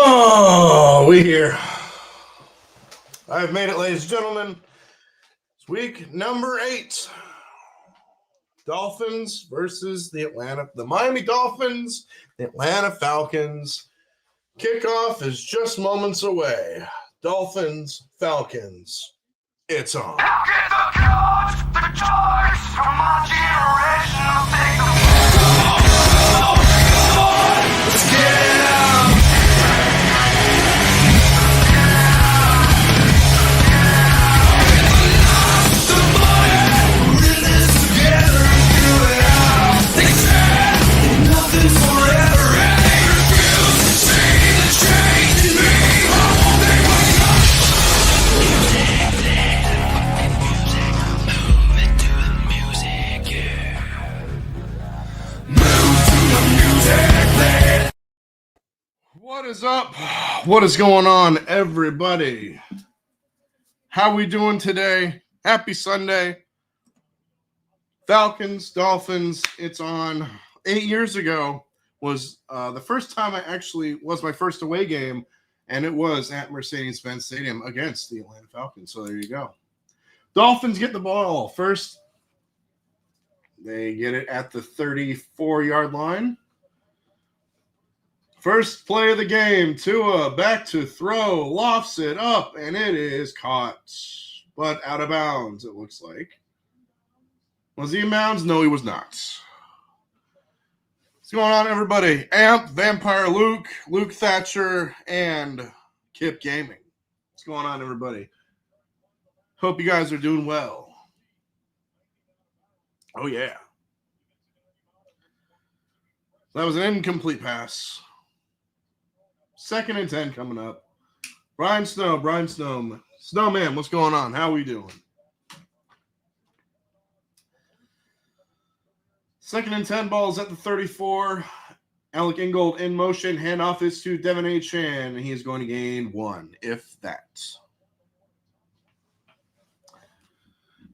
Oh, we here. I've made it, ladies and gentlemen. It's week number 8. Dolphins versus the Miami Dolphins, the Atlanta Falcons. Kickoff is just moments away. Dolphins, Falcons. It's on. I'll get the charge from my generation. I'll take Let's get out. The money, we're in this together and do it out. They said nothing's forever, and they refuse to see the change in me. I won't think what's up. What is up? What is going on, everybody? How we doing today? Happy Sunday. Falcons, Dolphins, it's on. 8 years ago was the first time was my first away game, and it was at Mercedes-Benz Stadium against the Atlanta Falcons. So there you go. Dolphins get the ball first. They get it at the 34-yard line. First play of the game, Tua back to throw, lofts it up, and it is caught, but out of bounds, it looks like. Was he in bounds? No, he was not. What's going on, everybody? Amp, Vampire Luke, Luke Thatcher, and Kip Gaming. What's going on, everybody? Hope you guys are doing well. Oh, yeah. That was an incomplete pass. 2nd and 10 coming up. Brian Snowman. Snowman, what's going on? How we doing? 2nd and 10, balls at the 34. Alec Ingold in motion. Handoff is to Devin A. Chan. He is going to gain 1, if that.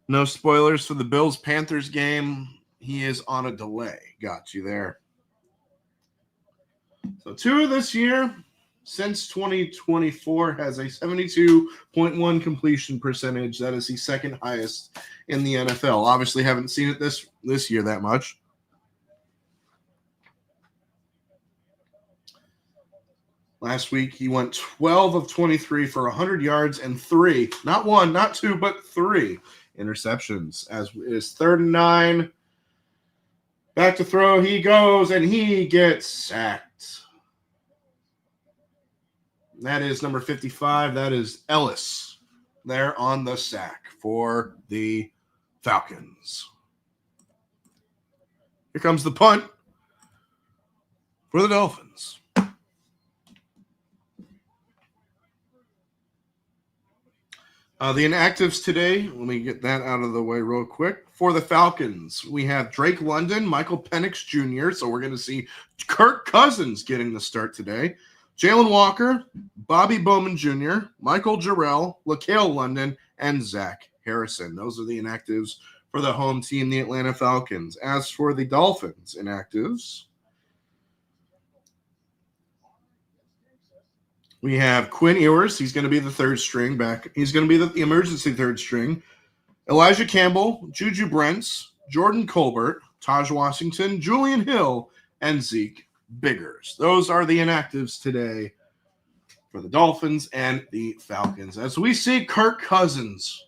No spoilers for the Bills-Panthers game. He is on a delay. Got you there. So Tua this year, since 2024, has a 72.1 completion percentage. That is the second highest in the NFL. Obviously haven't seen it this year that much. Last week, he went 12 of 23 for 100 yards and 3, not 1, not 2, but 3 interceptions. As it is 3rd and 9. Back to throw he goes, and he gets sacked. That is number 55. That is Ellis there on the sack for the Falcons. Here comes the punt for the Dolphins. The inactives today, let me get that out of the way real quick. For the Falcons, we have Drake London, Michael Penix Jr., so we're going to see Kirk Cousins getting the start today. Jalen Walker, Bobby Bowman Jr., Michael Jarrell, LaCale London, and Zach Harrison. Those are the inactives for the home team, the Atlanta Falcons. As for the Dolphins inactives, we have Quinn Ewers. He's going to be the third string back. He's going to be the emergency third string. Elijah Campbell, Juju Brents, Jordan Colbert, Taj Washington, Julian Hill, and Zeke Biggers. Those are the inactives today for the Dolphins and the Falcons. As we see Kirk Cousins,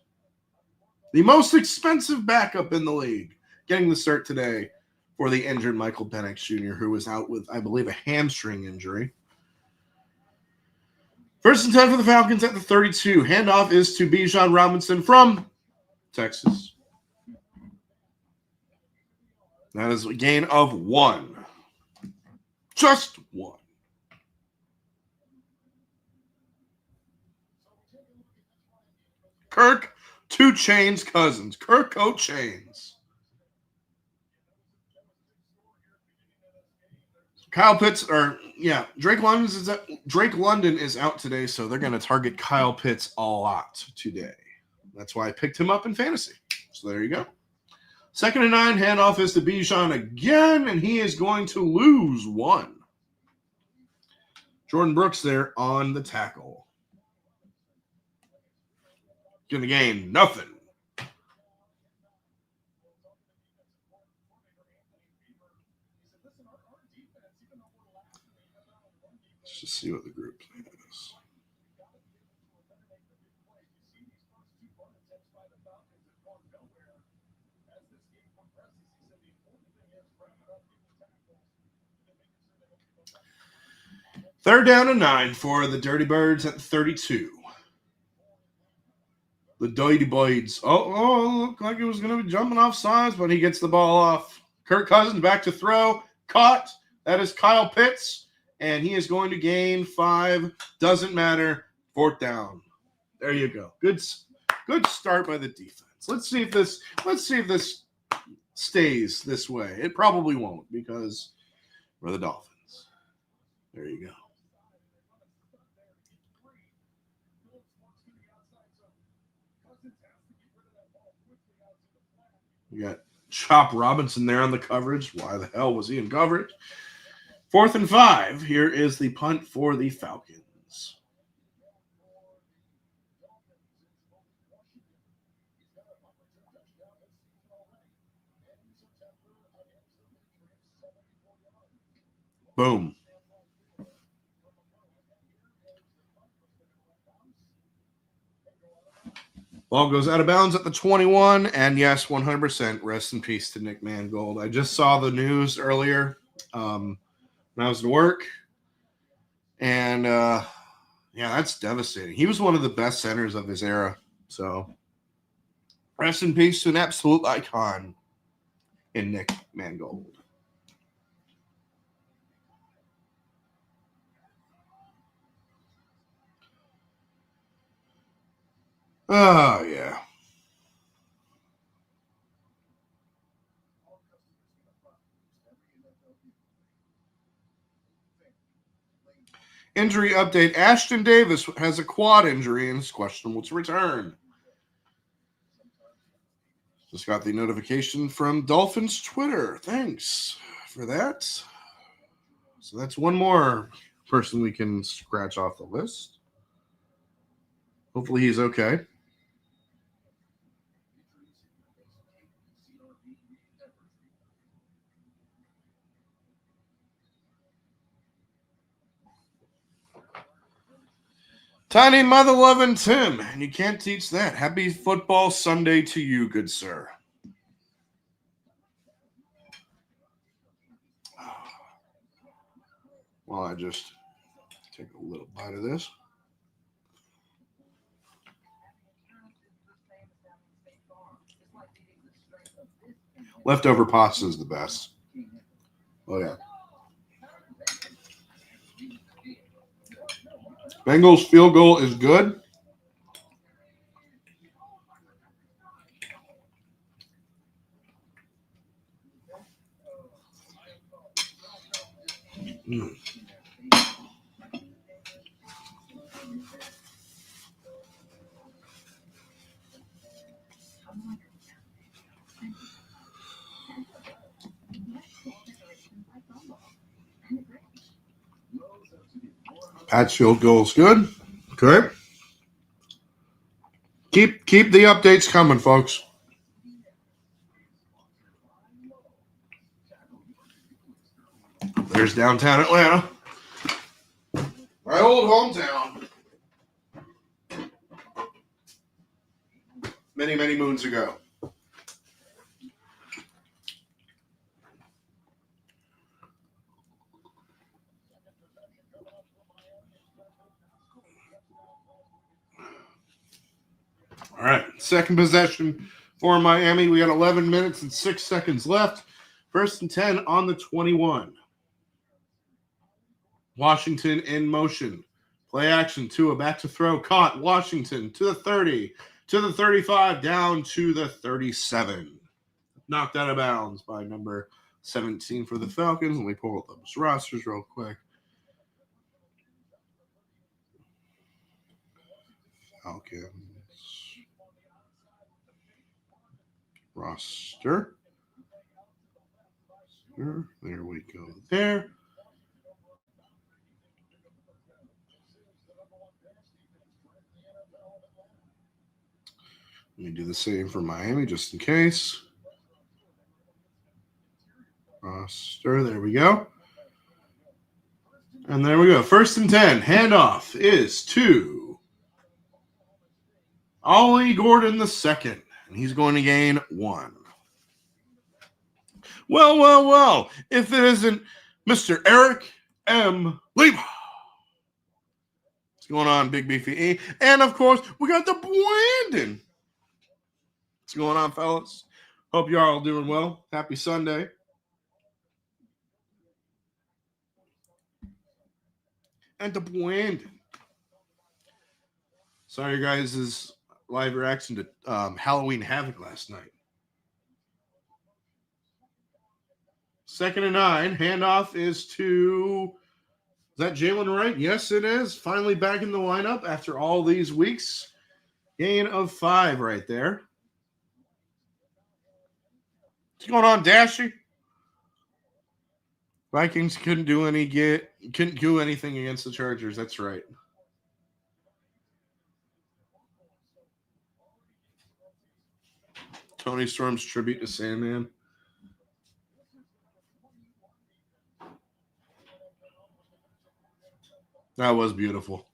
the most expensive backup in the league, getting the start today for the injured Michael Penix Jr., who was out with, I believe, a hamstring injury. 1st and 10 for the Falcons at the 32. Handoff is to Bijan Robinson from Texas. That is a gain of 1. Just 1. Kirk 2 Chains Cousins. Kirk Chains. Kyle Pitts, Drake London is out today, so they're going to target Kyle Pitts a lot today. That's why I picked him up in fantasy. So there you go. 2nd and 9, handoff is to Bijan again, and he is going to lose 1. Jordan Brooks there on the tackle. Gonna gain nothing. Let's just see what the group plan is. Third down and 9 for the Dirty Birds at 32. The Dirty Birds. Oh, looked like it was going to be jumping off sides, but he gets the ball off. Kirk Cousins back to throw. Caught. That is Kyle Pitts, and he is going to gain 5. Doesn't matter. 4th down. There you go. Good start by the defense. Let's see if this stays this way. It probably won't because we're the Dolphins. There you go. We got Chop Robinson there on the coverage. Why the hell was he in coverage? 4th and 5. Here is the punt for the Falcons. Boom. Ball goes out of bounds at the 21, and yes, 100% rest in peace to Nick Mangold. I just saw the news earlier when I was at work, and yeah, that's devastating. He was one of the best centers of his era, so rest in peace to an absolute icon in Nick Mangold. Oh, yeah. Injury update. Ashton Davis has a quad injury and is questionable to return. Just got the notification from Dolphins Twitter. Thanks for that. So that's one more person we can scratch off the list. Hopefully he's okay. Tiny mother loving Tim, and you can't teach that. Happy football Sunday to you, good sir. Well, I just take a little bite of this. Leftover pasta is the best. Oh, yeah. Bengals field goal is good. Pat's field goal is good. Okay. Keep the updates coming, folks. There's downtown Atlanta. My old hometown. Many, many moons ago. All right, second possession for Miami. We got 11 minutes and 6 seconds left. 1st and 10 on the 21. Washington in motion. Play action. Tua back to throw. Caught. Washington to the 30, to the 35, down to the 37. Knocked out of bounds by number 17 for the Falcons. Let me pull up those rosters real quick. Falcons roster. There we go. There. Let me do the same for Miami just in case. Roster, there we go. And there we go. 1st and 10. Handoff is to Ollie Gordon II. And he's going to gain 1. Well. If it isn't Mr. Eric M. Leva. What's going on, Big Beefy E? And, of course, we got the Brandon. What's going on, fellas? Hope you're all doing well. Happy Sunday. And the Brandon. Sorry, guys' live reaction to Halloween Havoc last night. 2nd and 9. Handoff is to... Is that Jalen Wright? Yes, it is. Finally back in the lineup after all these weeks. Gain of 5 right there. What's going on, Dashy? Vikings couldn't do anything against the Chargers. That's right. Tony Storm's tribute to Sandman. That was beautiful.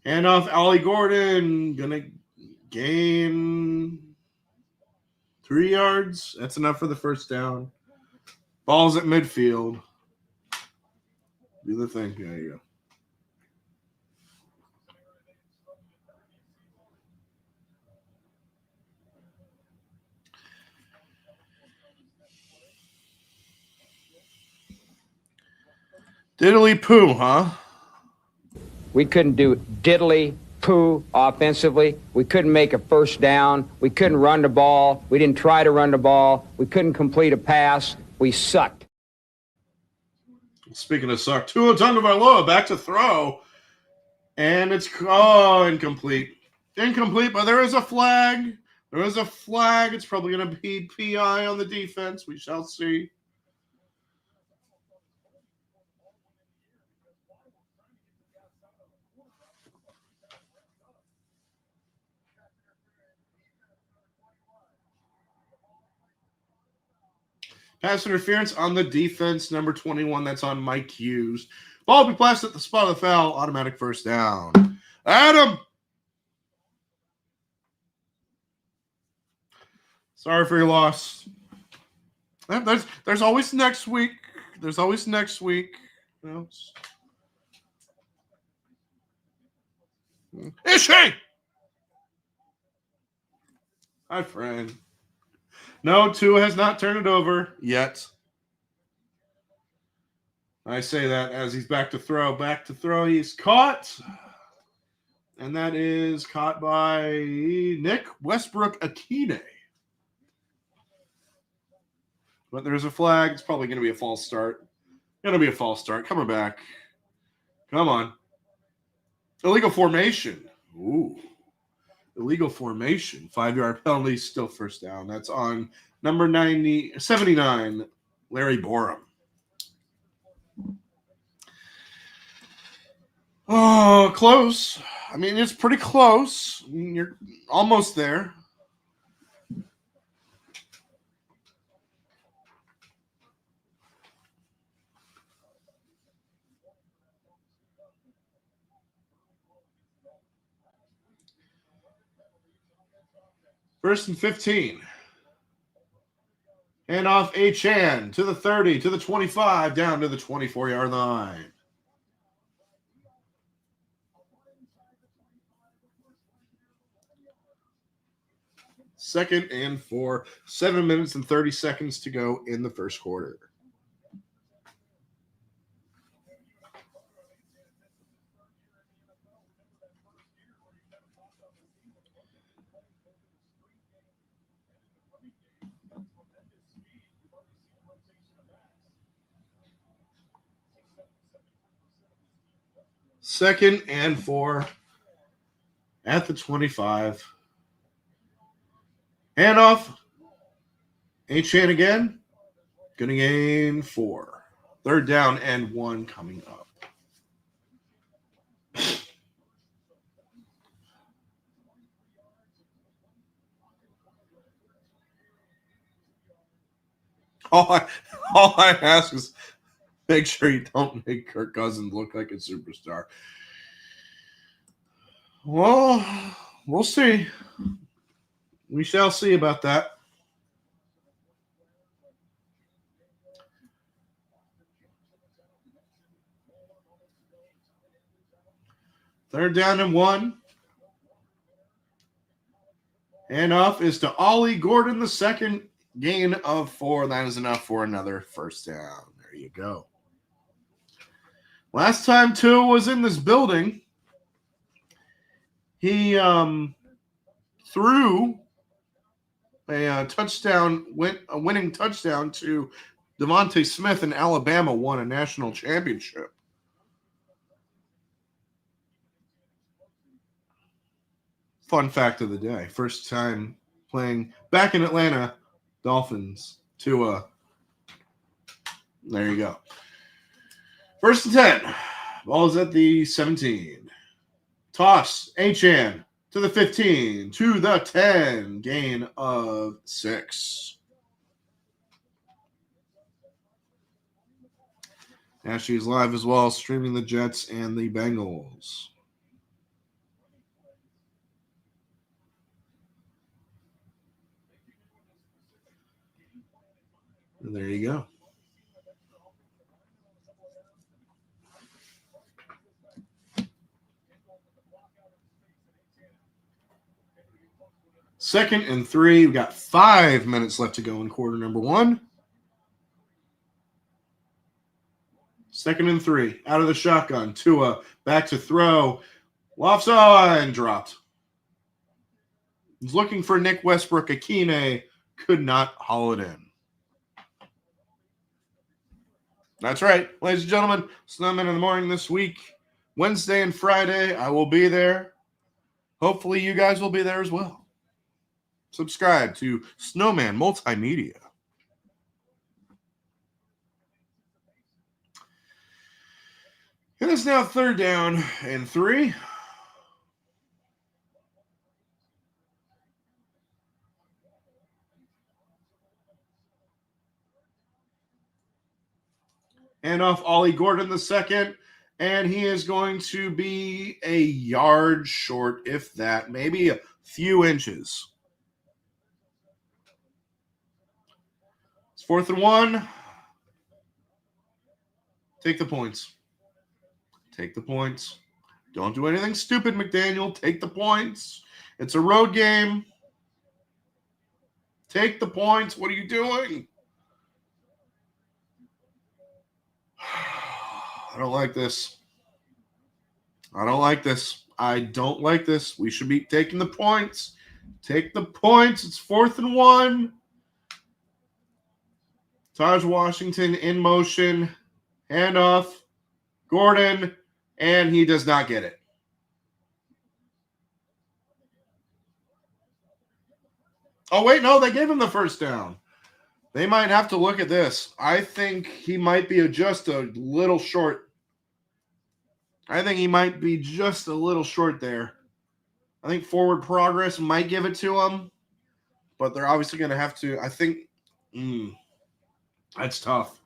Handoff, Ollie Gordon. Gonna gain 3 yards. That's enough for the first down. Ball's at midfield. Do the thing. There you go. Diddly poo, huh? We couldn't do diddly poo offensively. We couldn't make a first down. We couldn't run the ball. We didn't try to run the ball. We couldn't complete a pass. We sucked. Speaking of suck, Tua Tagovailoa back to throw. And it's incomplete. Incomplete, but there is a flag. There is a flag. It's probably going to be PI on the defense. We shall see. Pass interference on the defense, number 21. That's on Mike Hughes. Ball will be placed at the spot of the foul. Automatic first down. Adam! Sorry for your loss. There's always next week. There's always next week. You know. Is she? Hi, friend. No, Tua has not turned it over yet. I say that as he's back to throw. Back to throw. He's caught. And that is caught by Nick Westbrook-Akine. But there's a flag. It's probably going to be a false start. Going to be a false start. Coming back. Come on. Illegal formation. Ooh. Illegal formation. 5-yard penalty, still first down. That's on number 79, Larry Borum. Oh, close. I mean, it's pretty close. I mean, you're almost there. First and 15. Hand off Achan to the 30, to the 25, down to the 24-yard line. Second and 4. 7 minutes and 30 seconds to go in the first quarter. Second and 4 at the 25. Handoff. Achan again. Gonna gain 4. Third down and 1 coming up. All I ask is make sure you don't make Kirk Cousins look like a superstar. Well, we'll see. We shall see about that. Third down and 1. Handoff is to Ollie Gordon, the second. Gain of 4. That is enough for another first down. There you go. Last time Tua was in this building, he threw a winning touchdown to Devontae Smith, and Alabama won a national championship. Fun fact of the day. First time playing back in Atlanta, Dolphins, Tua. There you go. First and 10. Ball is at the 17. Toss, Achane to the 15, to the 10. Gain of 6. Ashley is live as well, streaming the Jets and the Bengals. And there you go. Second and 3. We've got 5 minutes left to go in quarter number 1. Second and 3. Out of the shotgun. Tua back to throw. Lofts on. Dropped. He's looking for Nick Westbrook. Akine could not haul it in. That's right. Ladies and gentlemen, Snowman in the morning this week. Wednesday and Friday, I will be there. Hopefully you guys will be there as well. Subscribe to Snowman Multimedia. It is now third down and 3. And off Ollie Gordon the second. And he is going to be a yard short, if that, maybe a few inches. It's 4th and 1. Take the points. Take the points. Don't do anything stupid, McDaniel. Take the points. It's a road game. Take the points. What are you doing? I don't like this. I don't like this. I don't like this. We should be taking the points. Take the points. It's 4th and 1. Taj Washington in motion. Handoff. Gordon. And he does not get it. Oh, wait. No, they gave him the first down. They might have to look at this. I think he might be just a little short. I think he might be just a little short there. I think forward progress might give it to him, but they're obviously going to have to. I think that's tough.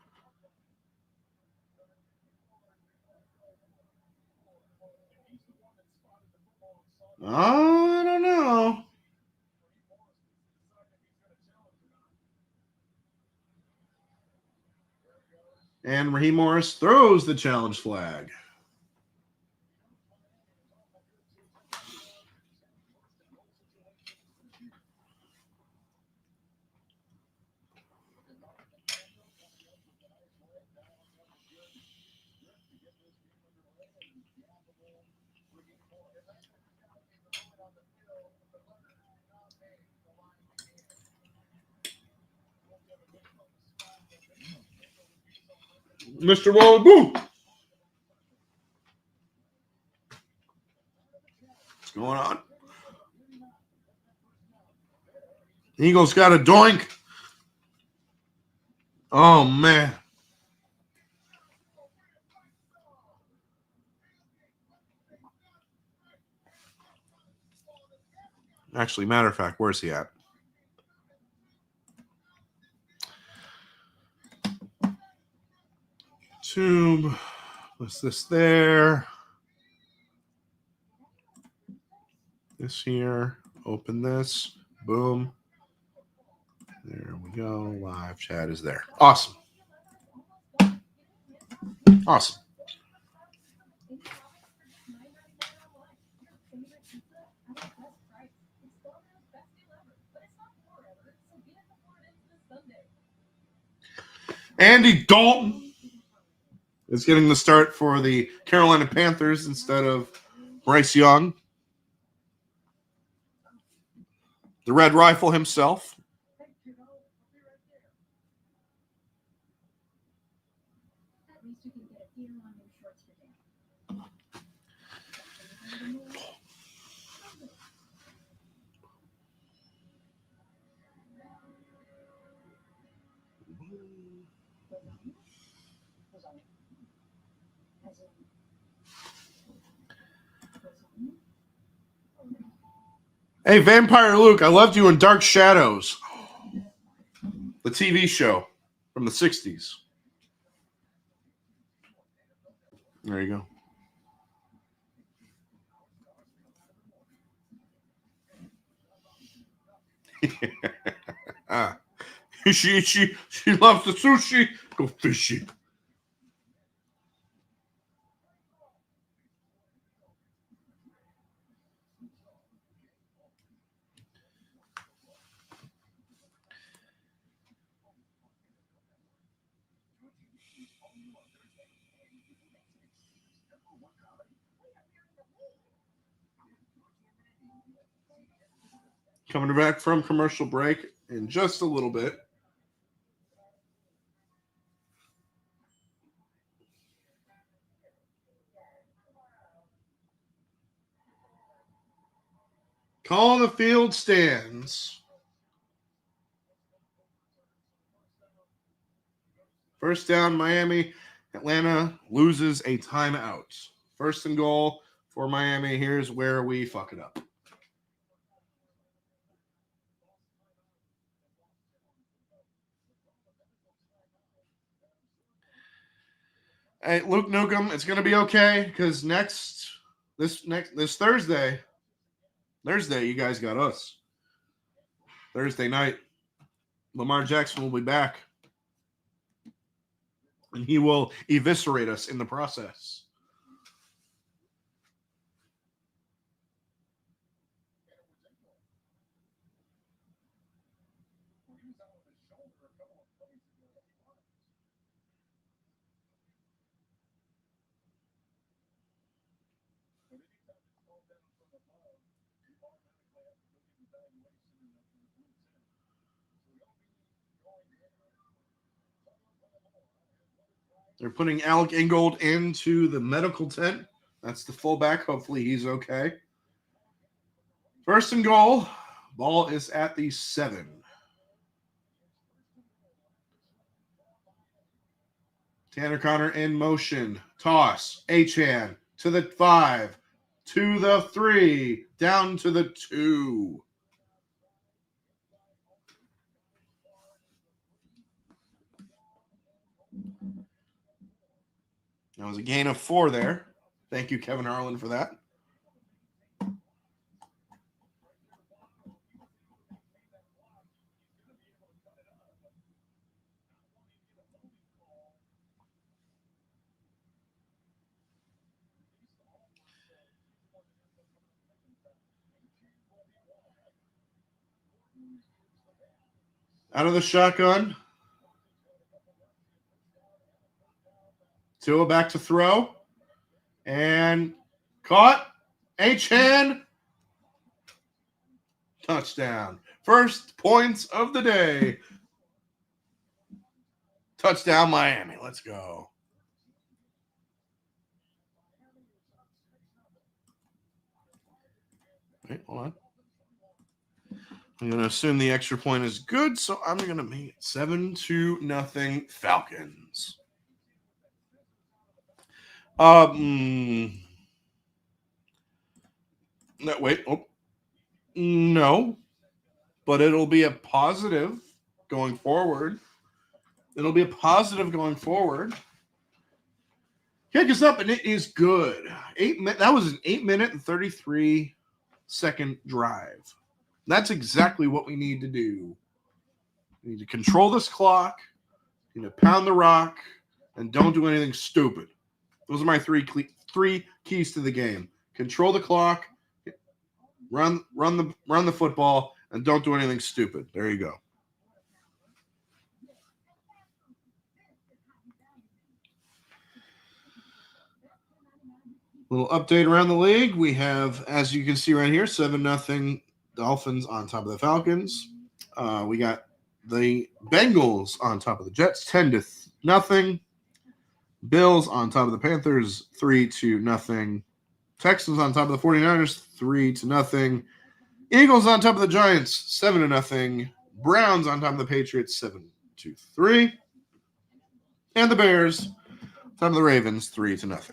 I don't know. And Raheem Morris throws the challenge flag. Mr. Roll Boom. What's going on? Eagles got a doink. Oh, man. Actually, matter of fact, where's he at? Zoom. What's this there? This here. Open this. Boom. There we go. Live chat is there. Awesome. Awesome. Andy Dalton is getting the start for the Carolina Panthers instead of Bryce Young. The Red Rifle himself. Hey, Vampire Luke, I loved you in Dark Shadows, the TV show from the 60s. There you go. She loves the sushi. Go fishing. Coming back from commercial break in just a little bit. Calling the field stands. First down, Miami. Atlanta loses a timeout. First and goal for Miami. Here's where we fuck it up. Hey, Luke Nukem, it's gonna be okay because this Thursday, you guys got us. Thursday night, Lamar Jackson will be back, and he will eviscerate us in the process. They're putting Alec Ingold into the medical tent. That's the fullback. Hopefully he's okay. First and goal. Ball is at the 7. Tanner Connor in motion. Toss. Achane to the 5. To the 3. Down to the 2. That was a gain of 4 there. Thank you, Kevin Harlan, for that. Out of the shotgun. Tua back to throw. And caught. Achane. Touchdown. First points of the day. Touchdown, Miami. Let's go. Wait, hold on. I'm going to assume the extra point is good, so I'm going to make it 7-0 Falcons. No, wait. Oh, no. But it'll be a positive going forward. It'll be a positive going forward. Kick us up, and it is good. That was an 8-minute and 33-second drive. That's exactly what we need to do. We need to control this clock, you know, pound the rock, and don't do anything stupid. Those are my three keys to the game. Control the clock, run the football, and don't do anything stupid. There you go. Little update around the league. We have, as you can see right here, 7-0 Dolphins on top of the Falcons. We got the Bengals on top of the Jets, 10-0. Bills on top of the Panthers, 3-0. Texans on top of the 49ers, 3-0. Eagles on top of the Giants, 7-0. Browns on top of the Patriots, 7-3. And the Bears on top of the Ravens, 3-0.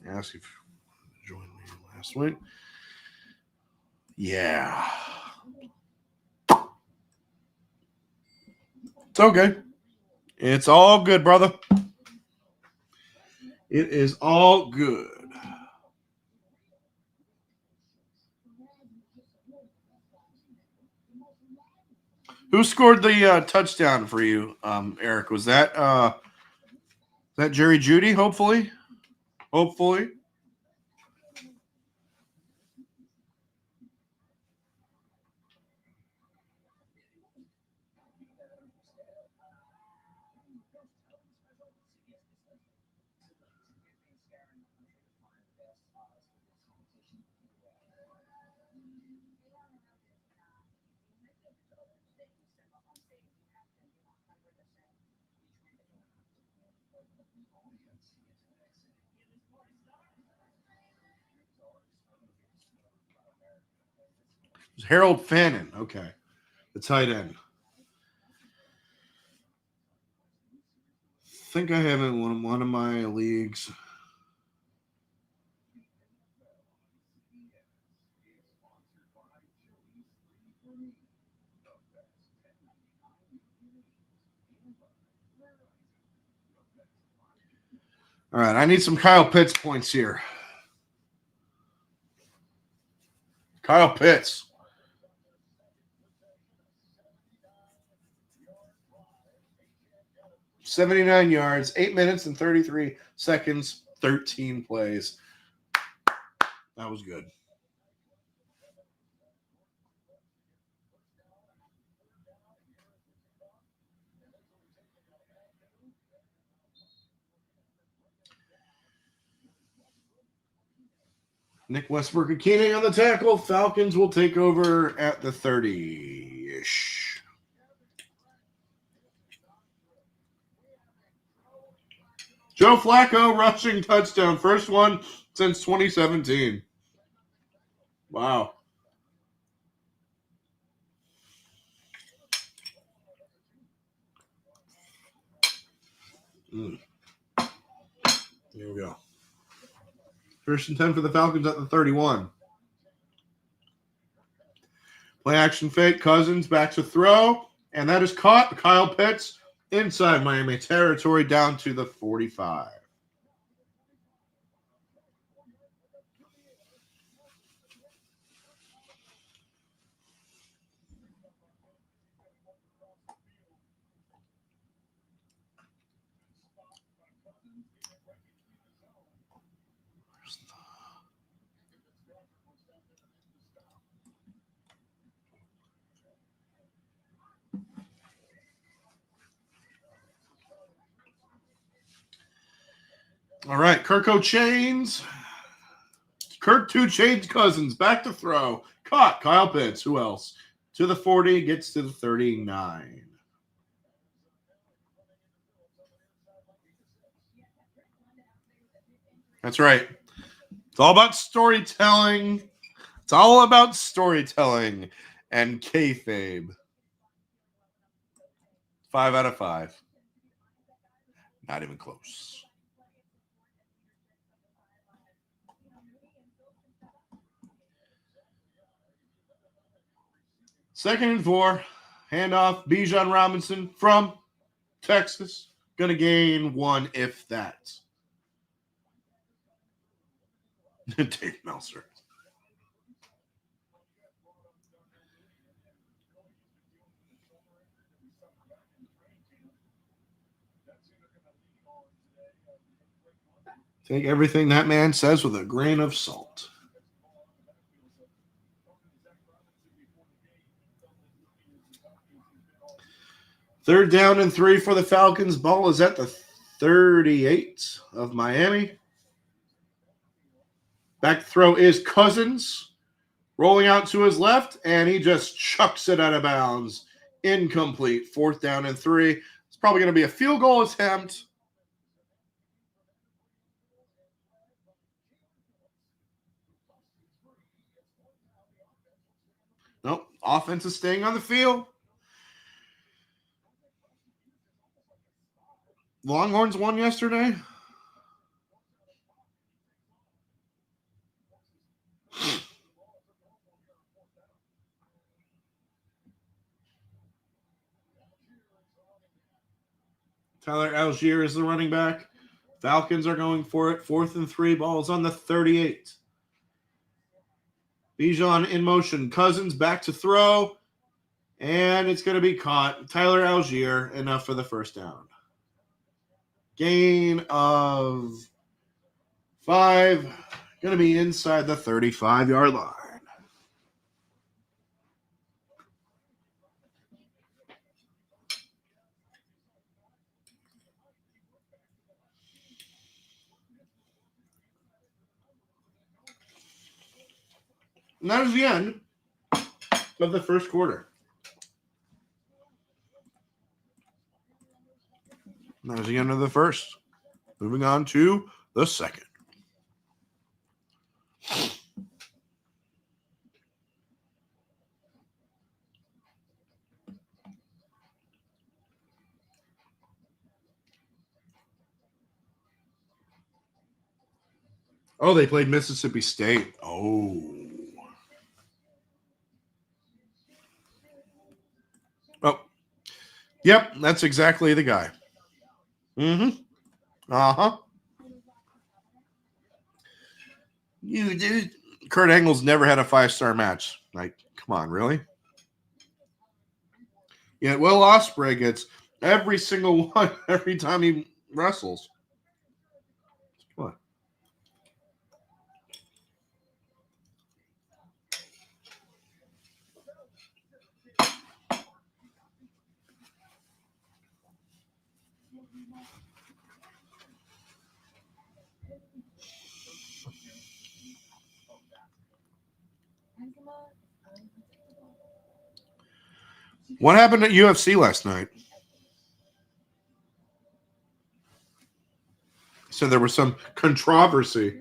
Ask if you joined me last week. Yeah. It's okay. It's all good, brother. It is all good. Who scored the touchdown for you, Eric? Was that Jerry Jeudy, hopefully? Hopefully. It was Harold Fannin. Okay. The tight end. I think I have it in one of my leagues. All right, I need some Kyle Pitts points here. Kyle Pitts. $79 yards, 8 minutes and 33 seconds, 13 plays. That was good. Nick Westbrook-Ikine on the tackle. Falcons will take over at the 30-ish. Joe Flacco rushing touchdown. First one since 2017. Wow. Here we go. First and 10 for the Falcons at the 31. Play action fake. Cousins back to throw. And that is caught. Kyle Pitts inside Miami territory down to the 45. All right, Kirk Chains. Kirk 2 Chains Cousins back to throw. Caught. Kyle Pitts. Who else? To the 40, gets to the 39. That's right. It's all about storytelling. It's all about storytelling and kayfabe. 5 out of 5. Not even close. 2nd and 4. Handoff. Bijan Robinson from Texas. Going to gain 1, if that. Dave Meltzer. Take everything that man says with a grain of salt. Third down and 3 for the Falcons. Ball is at the 38 of Miami. Back throw is Cousins. Rolling out to his left, and he just chucks it out of bounds. Incomplete. 4th down and 3. It's probably going to be a field goal attempt. Nope. Offense is staying on the field. Longhorns won yesterday. Tyler Algier is the running back. Falcons are going for it. 4th and 3. Ball's on the 38. Bijan in motion. Cousins back to throw. And it's going to be caught. Tyler Algier, enough for the first down. Gain of 5. Going to be inside the 35-yard line. And that is the end of the first quarter. And that is the end of the first. Moving on to the second. Oh, they played Mississippi State. Oh. Yep, that's exactly the guy. Mm-hmm. Uh-huh. You dude. Kurt Angle's never had a 5-star match. Like, come on, really? Yeah, Will Ospreay gets every single one every time he wrestles. What? What happened at UFC last night? So there was some controversy.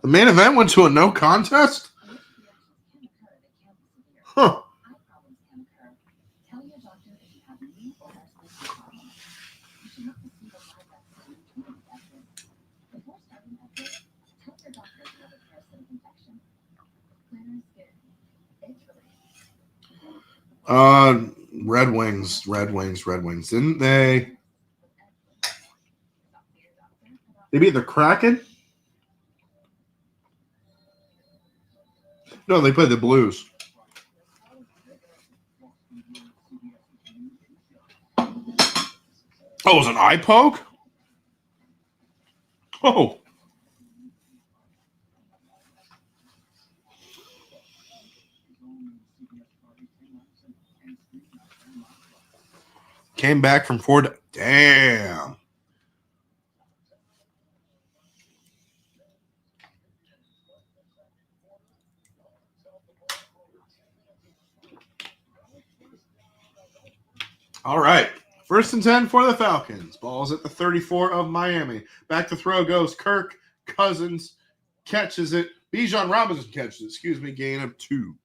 The main event went to a no contest? Huh. Red Wings. Didn't they? They beat the Kraken? No, they played the Blues. Oh, it was an eye poke? Oh. Came back from 4 to... Damn. All right. 1st and 10 for the Falcons. Ball's at the 34 of Miami. Back to throw goes Kirk. Cousins catches it. Bijan Robinson catches it. Gain of 2.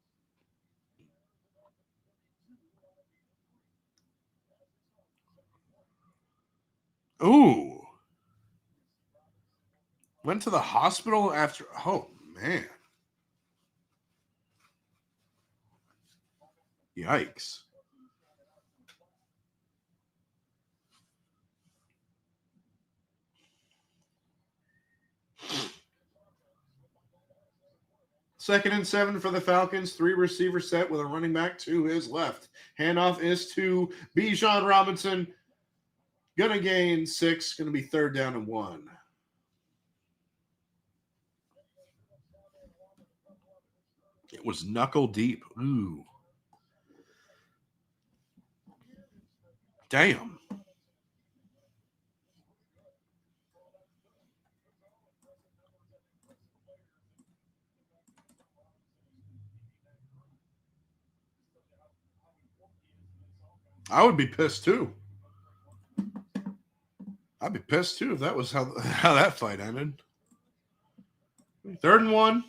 Ooh. Went to the hospital after. Oh, man. Yikes. Second and 7 for the Falcons. 3 receiver set with a running back to his left. Handoff is to Bijan Robinson. Gonna gain 6. Gonna be 3rd down and 1. It was knuckle deep. Ooh. Damn. I would be pissed too. I'd be pissed too if that was how that fight ended. 3rd and 1.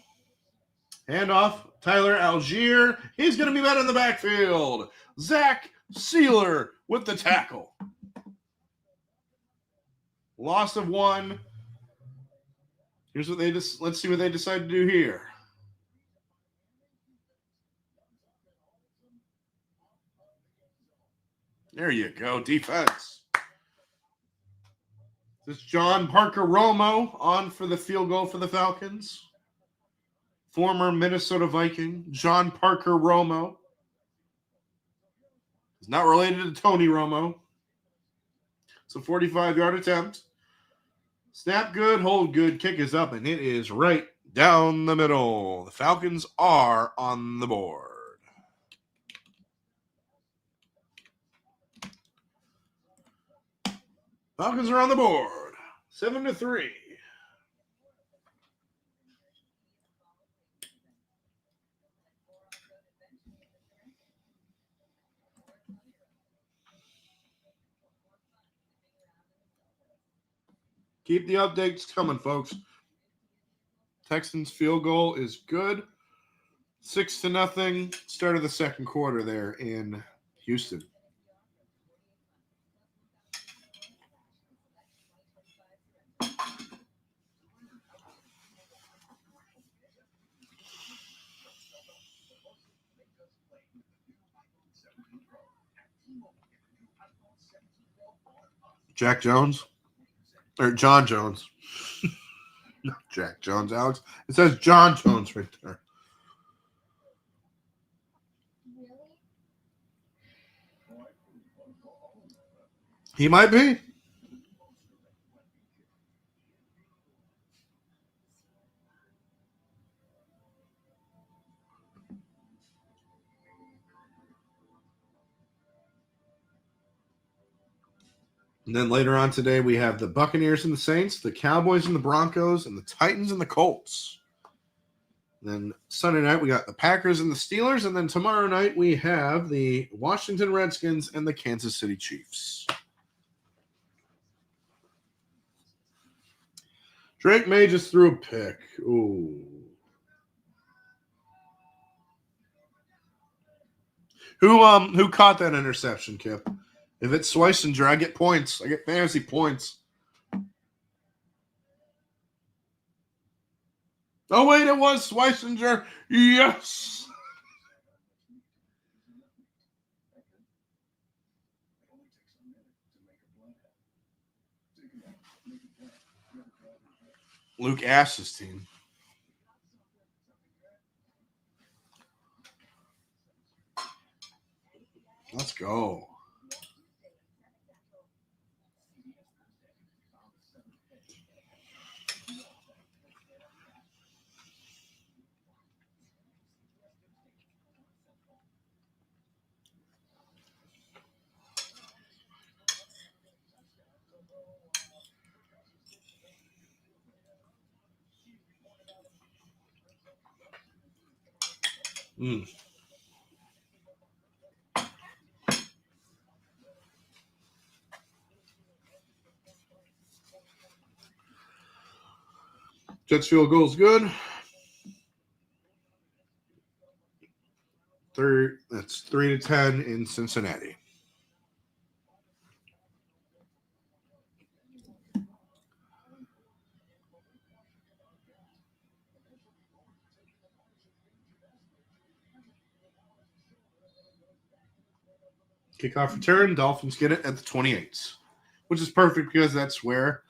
Handoff. Tyler Algier. He's going to be met in the backfield. Zach Sealer with the tackle. Loss of 1. Here's what they just. Let's see what they decide to do here. There you go, defense. This is John Parker Romo on for the field goal for the Falcons. Former Minnesota Viking, John Parker Romo. He's not related to Tony Romo. It's a 45-yard attempt. Snap good, hold good, kick is up, and it is right down the middle. The Falcons are on the board. Falcons are on the board. 7-3. Keep the updates coming, folks. Texans field goal is good. 6-0. Start of the second quarter there in Houston. Jack Jones? Or John Jones. Not Jack Jones, Alex. It says John Jones right there. He might be. And then later on today, we have the Buccaneers and the Saints, the Cowboys and the Broncos, and the Titans and the Colts. Then Sunday night, we got the Packers and the Steelers. And then tomorrow night, we have the Washington Redskins and the Kansas City Chiefs. Drake May just threw a pick. Ooh. Who caught that interception, Kip? If it's Schweissinger, I get points. I get fantasy points. Oh, wait, it was Schweissinger. Yes. Luke Ash's team. Let's go. Jets field goal is good. That's 3-10 in Cincinnati. Kickoff return. Dolphins get it at the 28, which is perfect because that's where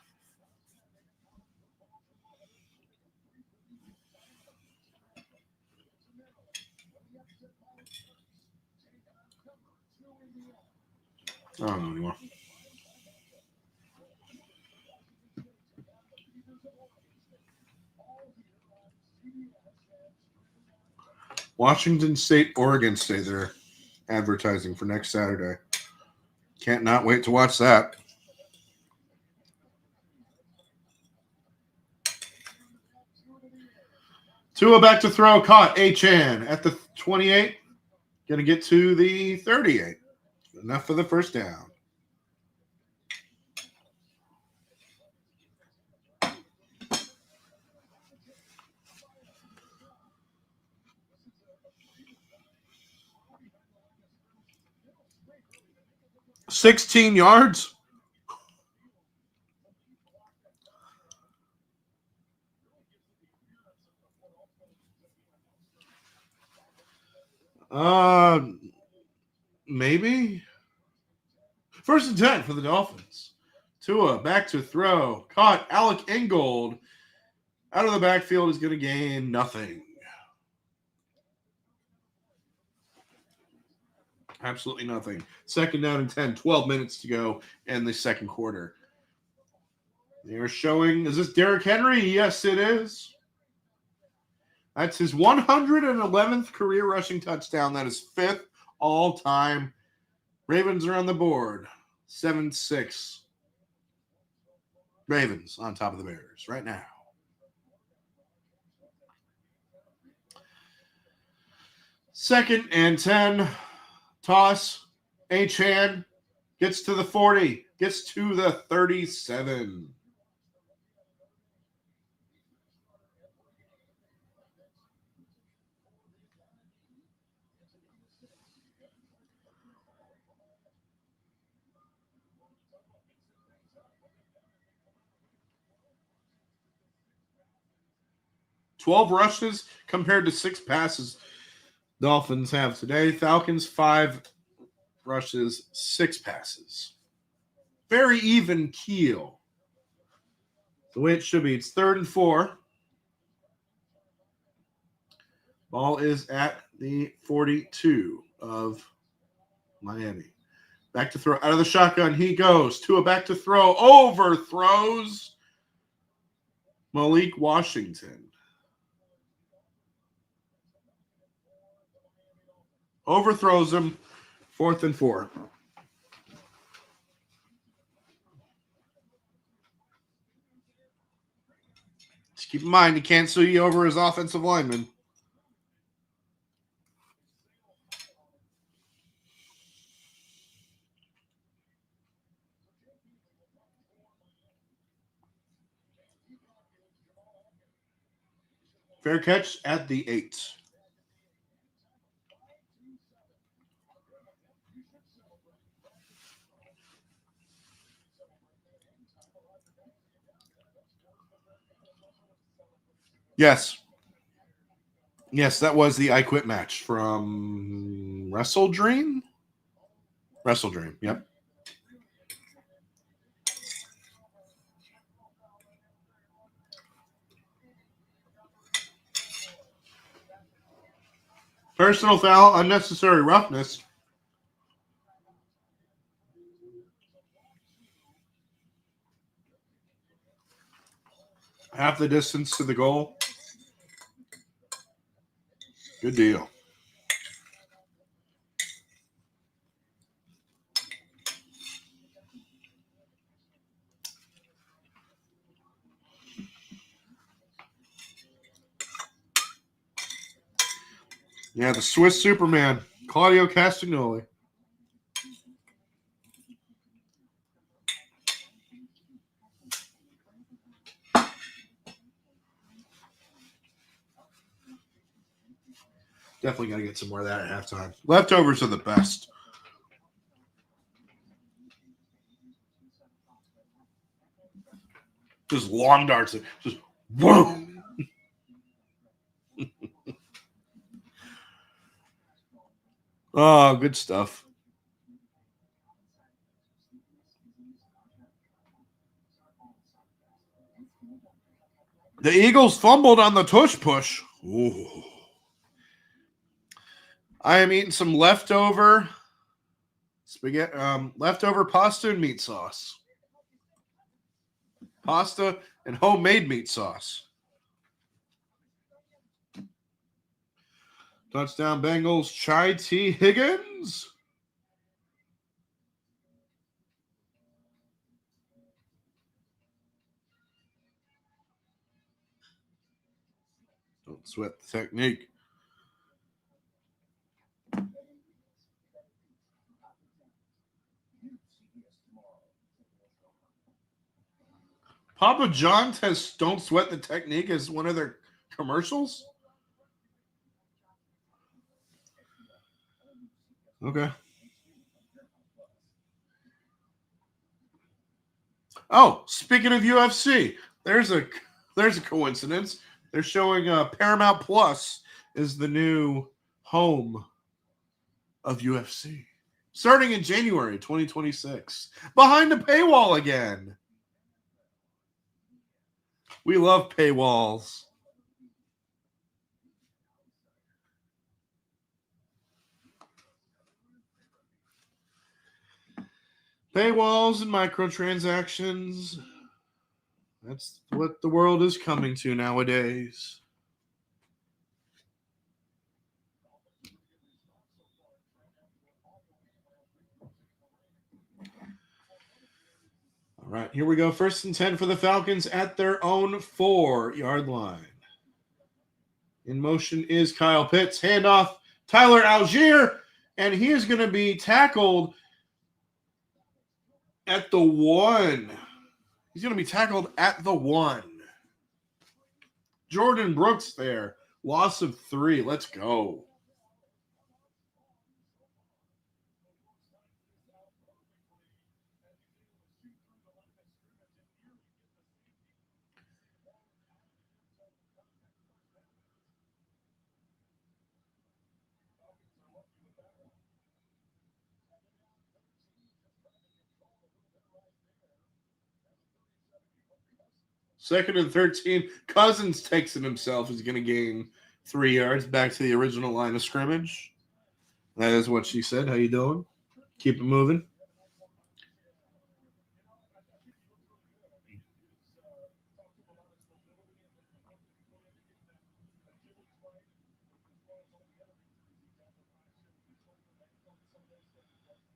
I don't know anymore. Washington State, Oregon State, they're advertising for next Saturday. Can't not wait to watch that. Tua back to throw, caught. Achan at the 28. Going to get to the 38. Enough for the first down. $16 yards. Maybe. First and 10 for the Dolphins. Tua back to throw. Caught. Alec Ingold out of the backfield is going to gain nothing. Absolutely nothing. Second down and 10. 12 minutes to go in the second quarter. They're showing, is this Derrick Henry? Yes, it is. That's his 111th career rushing touchdown. That is 5th all-time. Ravens are on the board. 7-6. Ravens on top of the Bears right now. Second and 10. Toss. Achan gets to the 40. Gets to the 37. $12 rushes compared to 6 passes Dolphins have today. Falcons 5 rushes, 6 passes. Very even keel. The way it should be. It's 3rd and 4. Ball is at the 42 of Miami. Back to throw out of the shotgun. He goes. Tua back to throw. Overthrows Malik Washington. Overthrows him. 4th and 4. Just keep in mind, he can't sue you over his offensive lineman. Fair catch at the 8. Yes. Yes, that was the I Quit match from Wrestle Dream. Wrestle Dream, yep. Personal foul, unnecessary roughness. Half the distance to the goal. Good deal. Yeah, the Swiss Superman, Claudio Castagnoli. Definitely got to get some more of that at halftime. Leftovers are the best. Just long darts. Just whoa. Oh, good stuff. The Eagles fumbled on the tush push. Ooh. I am eating some leftover spaghetti, leftover pasta and meat sauce. Pasta and homemade meat sauce. Touchdown Bengals, Chai T. Higgins. Don't sweat the technique. Papa John's has Don't Sweat the Technique as one of their commercials? Okay. Oh, speaking of UFC, there's a coincidence. They're showing Paramount Plus is the new home of UFC. Starting in January 2026. Behind the paywall again. We love paywalls. Paywalls and microtransactions. That's what the world is coming to nowadays. All right, here we go. 1st and 10 for the Falcons at their own 4-yard line. In motion is Kyle Pitts. Handoff, Tyler Algier, and he is going to be tackled at the 1. He's going to be tackled at the 1. Jordan Brooks there. Loss of 3. Let's go. Second and 13. Cousins takes it himself. He's going to gain 3 yards back to the original line of scrimmage. That is what she said. How you doing? Keep it moving.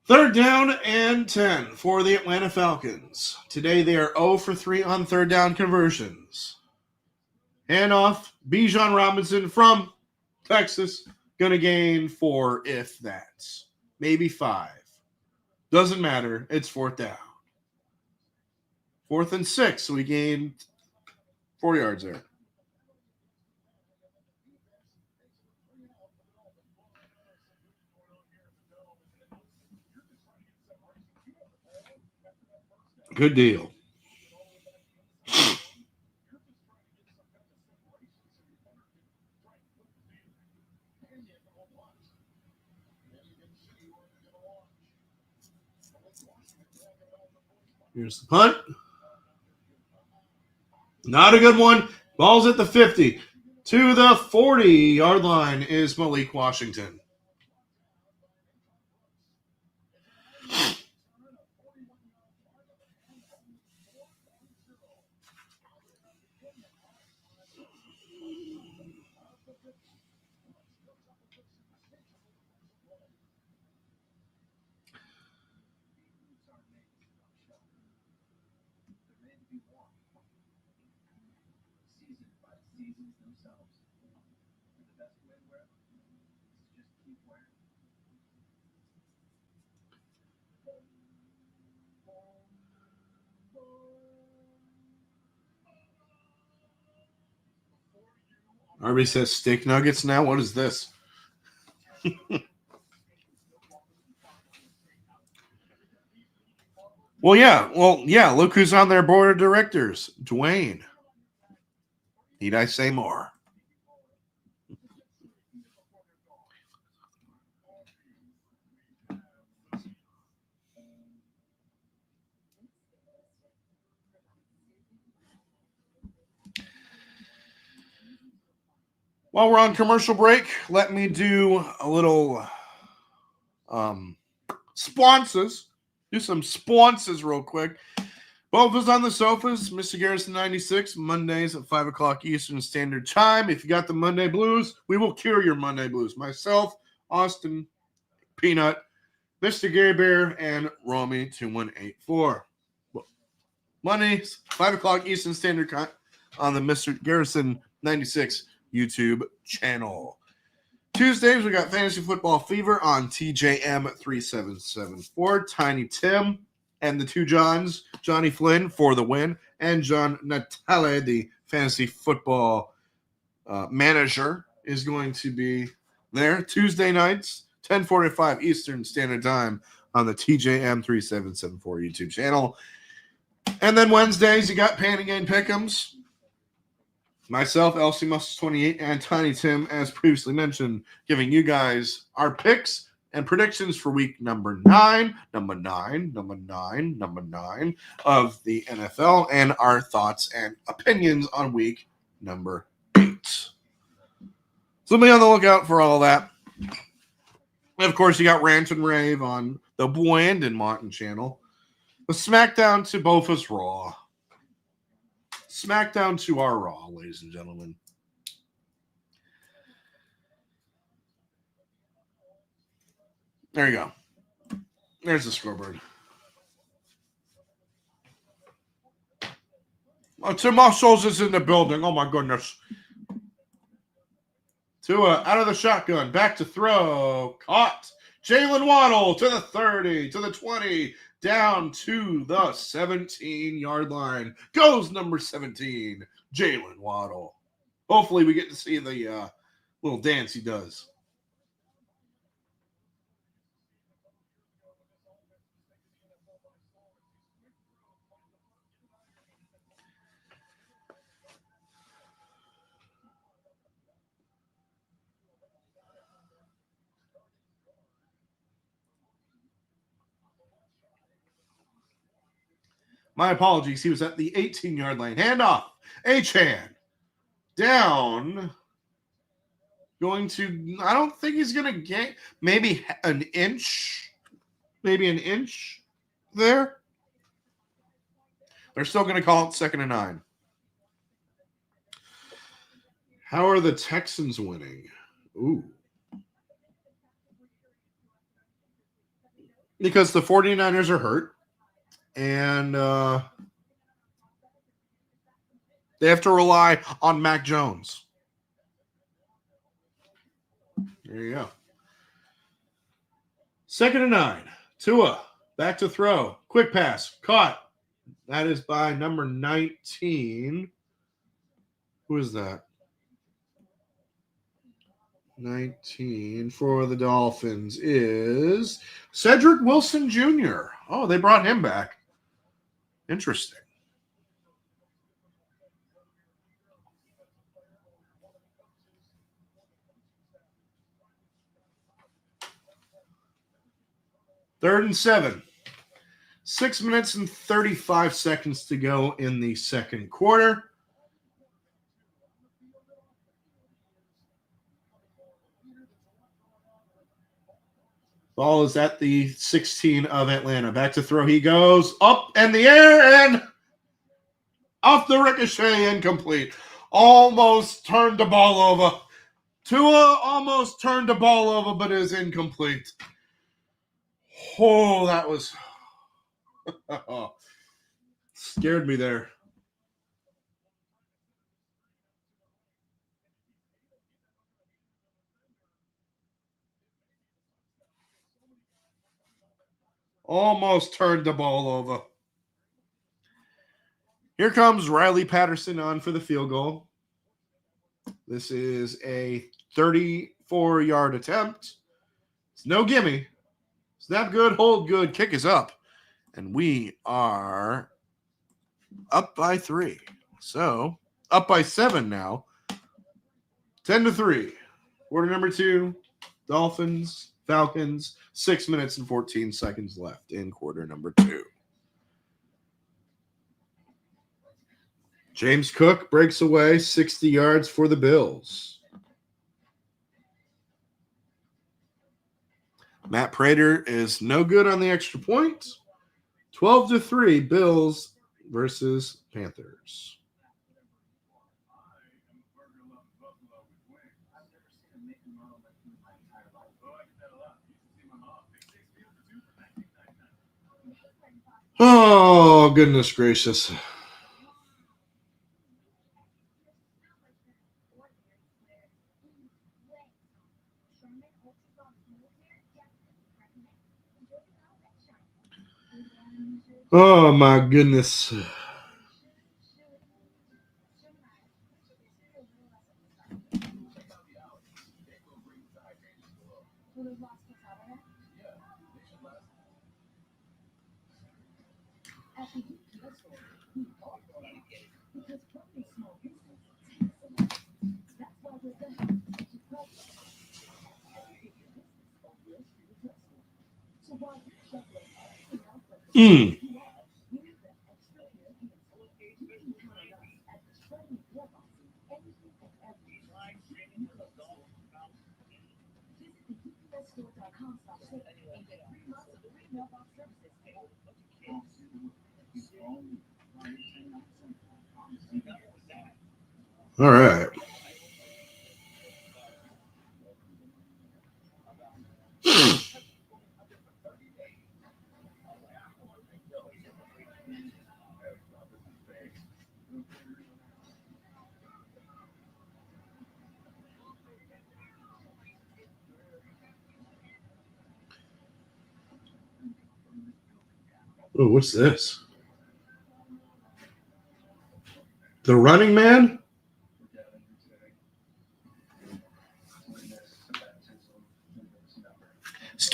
Third down and 10 for the Atlanta Falcons. Today they are 0 for 3 on third down conversions. Handoff, Bijan Robinson from Texas. Going to gain 4 if that's. Maybe 5. Doesn't matter. It's 4th down. 4th and 6. So we gained 4 yards there. Good deal. Here's the punt. Not a good one. Ball's at the 50. To the 40-yard line is Malik Washington. Arby says steak nuggets now. What is this? Well, yeah. Look who's on their board of directors. Dwayne. Need I say more? While we're on commercial break, let me do a little sponsors. Do some sponsors real quick. Both of us on the sofas, Mr. Garrison 96, Mondays at 5 o'clock Eastern Standard Time. If you got the Monday blues, we will cure your Monday blues. Myself, Austin, Peanut, Mr. Gary Bear, and Romy 2184. Mondays, 5 o'clock Eastern Standard Time on the Mr. Garrison 96 YouTube channel. Tuesdays, we got Fantasy Football Fever on TJM 3774. Tiny Tim and the two Johns, Johnny Flynn for the win, and John Natale, the Fantasy Football manager, is going to be there. Tuesday nights, 10:45 Eastern Standard Time on the TJM 3774 YouTube channel. And then Wednesdays, you got Pan and Gain Pick'ems. Myself, LC Muscles 28, and Tiny Tim, as previously mentioned, giving you guys our picks and predictions for week number 9 of the NFL, and our thoughts and opinions on week number 8. So be on the lookout for all that. And of course, you got Rant and Rave on the Brandon Martin channel. The SmackDown to both us Raw. SmackDown to our Raw, ladies and gentlemen. There you go. There's the scoreboard. Tim Muscles is in the building. Oh, my goodness. Tua out of the shotgun. Back to throw. Caught. Jalen Waddle to the 30, to the 20, down to the 17-yard line. Goes number 17, Jalen Waddle. Hopefully we get to see the little dance he does. My apologies. He was at the 18-yard line. Handoff. Achan. Down. Going to, I don't think he's going to get maybe an inch. Maybe an inch there. They're still going to call it 2nd and 9. How are the Texans winning? Ooh. Because the 49ers are hurt. And they have to rely on Mac Jones. There you go. 2nd and 9. Tua, back to throw. Quick pass. Caught. That is by number 19. Who is that? 19 for the Dolphins is Cedric Wilson Jr. Oh, they brought him back. Interesting. Third and 7. 6 minutes and 35 seconds to go in the second quarter. Ball is at the 16 of Atlanta. Back to throw. He goes up in the air and off the ricochet, incomplete. Almost turned the ball over. Tua almost turned the ball over, but is incomplete. Oh, that was scared me there. Almost turned the ball over. Here comes Riley Patterson on for the field goal. This is a 34-yard attempt. It's no gimme. Snap good, hold good, kick is up. And we are up by 3. So, up by 7 now. 10-3. Quarter number 2, Dolphins, Falcons, 6 minutes and 14 seconds left in quarter number 2. James Cook breaks away 60 yards for the Bills. Matt Prater is no good on the extra point. 12-3, Bills versus Panthers. Oh, goodness gracious. Oh, my goodness. Mm. All right. Oh, what's this? The Running Man?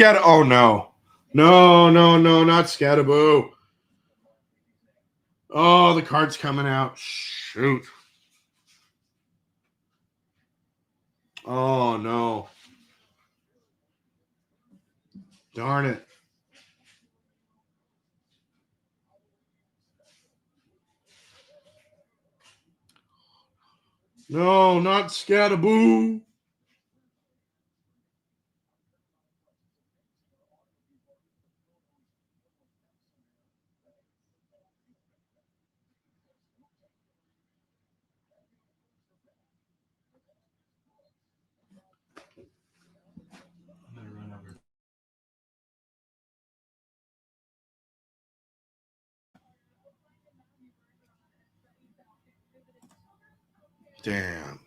Oh, no. No, not Scattaboo. Oh, the card's coming out. Shoot. Oh, no. Darn it. No, not Scattaboo. Damn.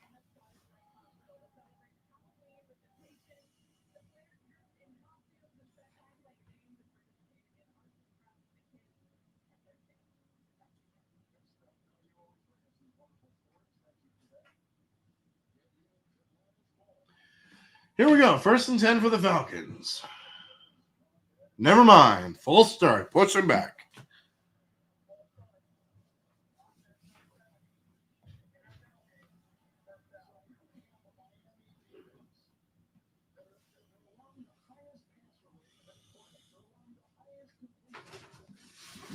Here we go. 1st and 10 for the Falcons. Never mind. Full start. Push him back.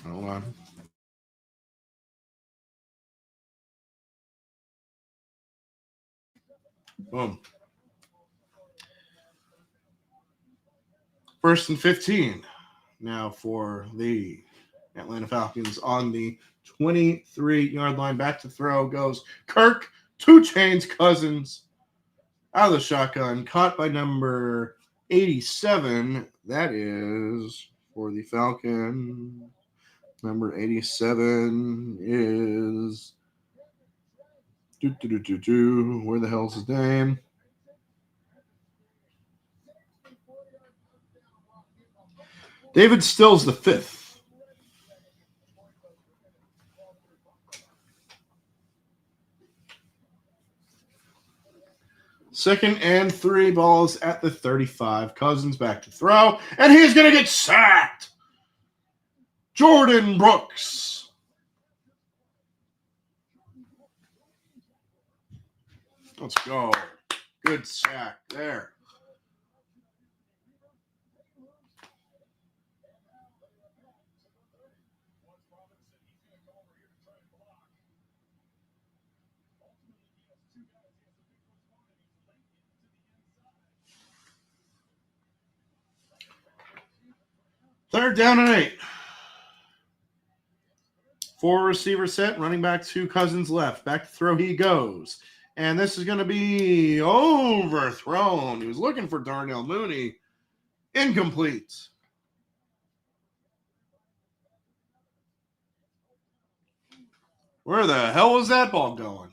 Hold on. Boom. 1st and 15. Now for the Atlanta Falcons on the 23-yard line. Back to throw goes Kirk, 2 Chains Cousins out of the shotgun. Caught by number 87. That is for the Falcon. Number 87 is... Where the hell's his name? David Stills the 5th. Second and 3, balls at the 35. Cousins back to throw, and he's going to get sacked. Jordan Brooks. Let's go. Good sack there. Third down and 8. 4 receiver set, running back 2 Cousins left. Back to throw he goes. And this is going to be overthrown. He was looking for Darnell Mooney. Incomplete. Where the hell was that ball going?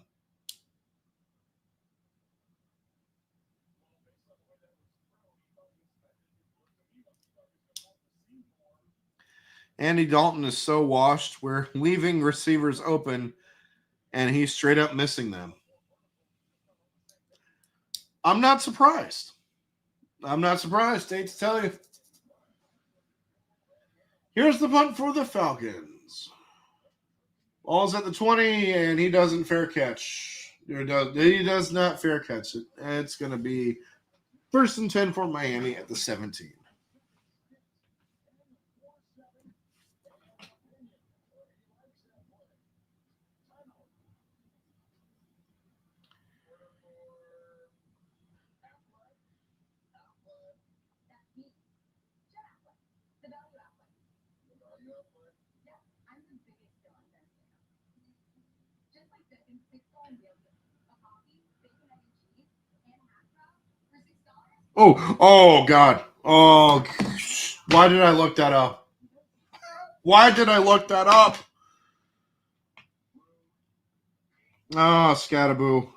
Andy Dalton is so washed. We're leaving receivers open, and he's straight up missing them. I'm not surprised. I'm not surprised, hate to tell you. Here's the punt for the Falcons. Ball's at the 20, and he doesn't fair catch. He does not fair catch it. It's going to be 1st and 10 for Miami at the 17. Oh, God. Oh, why did I look that up? Why did I look that up? Oh, Scataboo.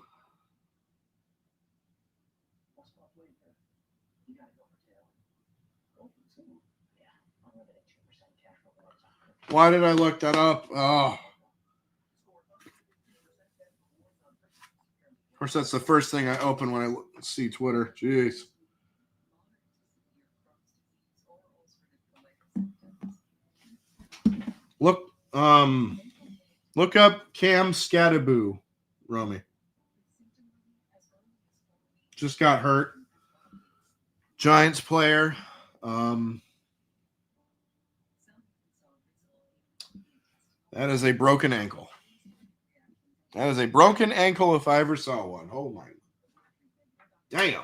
Why did I look that up? Oh. Of course, that's the first thing I open when I see Twitter. Jeez. Look up Cam Scataboo, Romy. Just got hurt. Giants player. That is a broken ankle. That is a broken ankle if I ever saw one. Oh, my. Damn.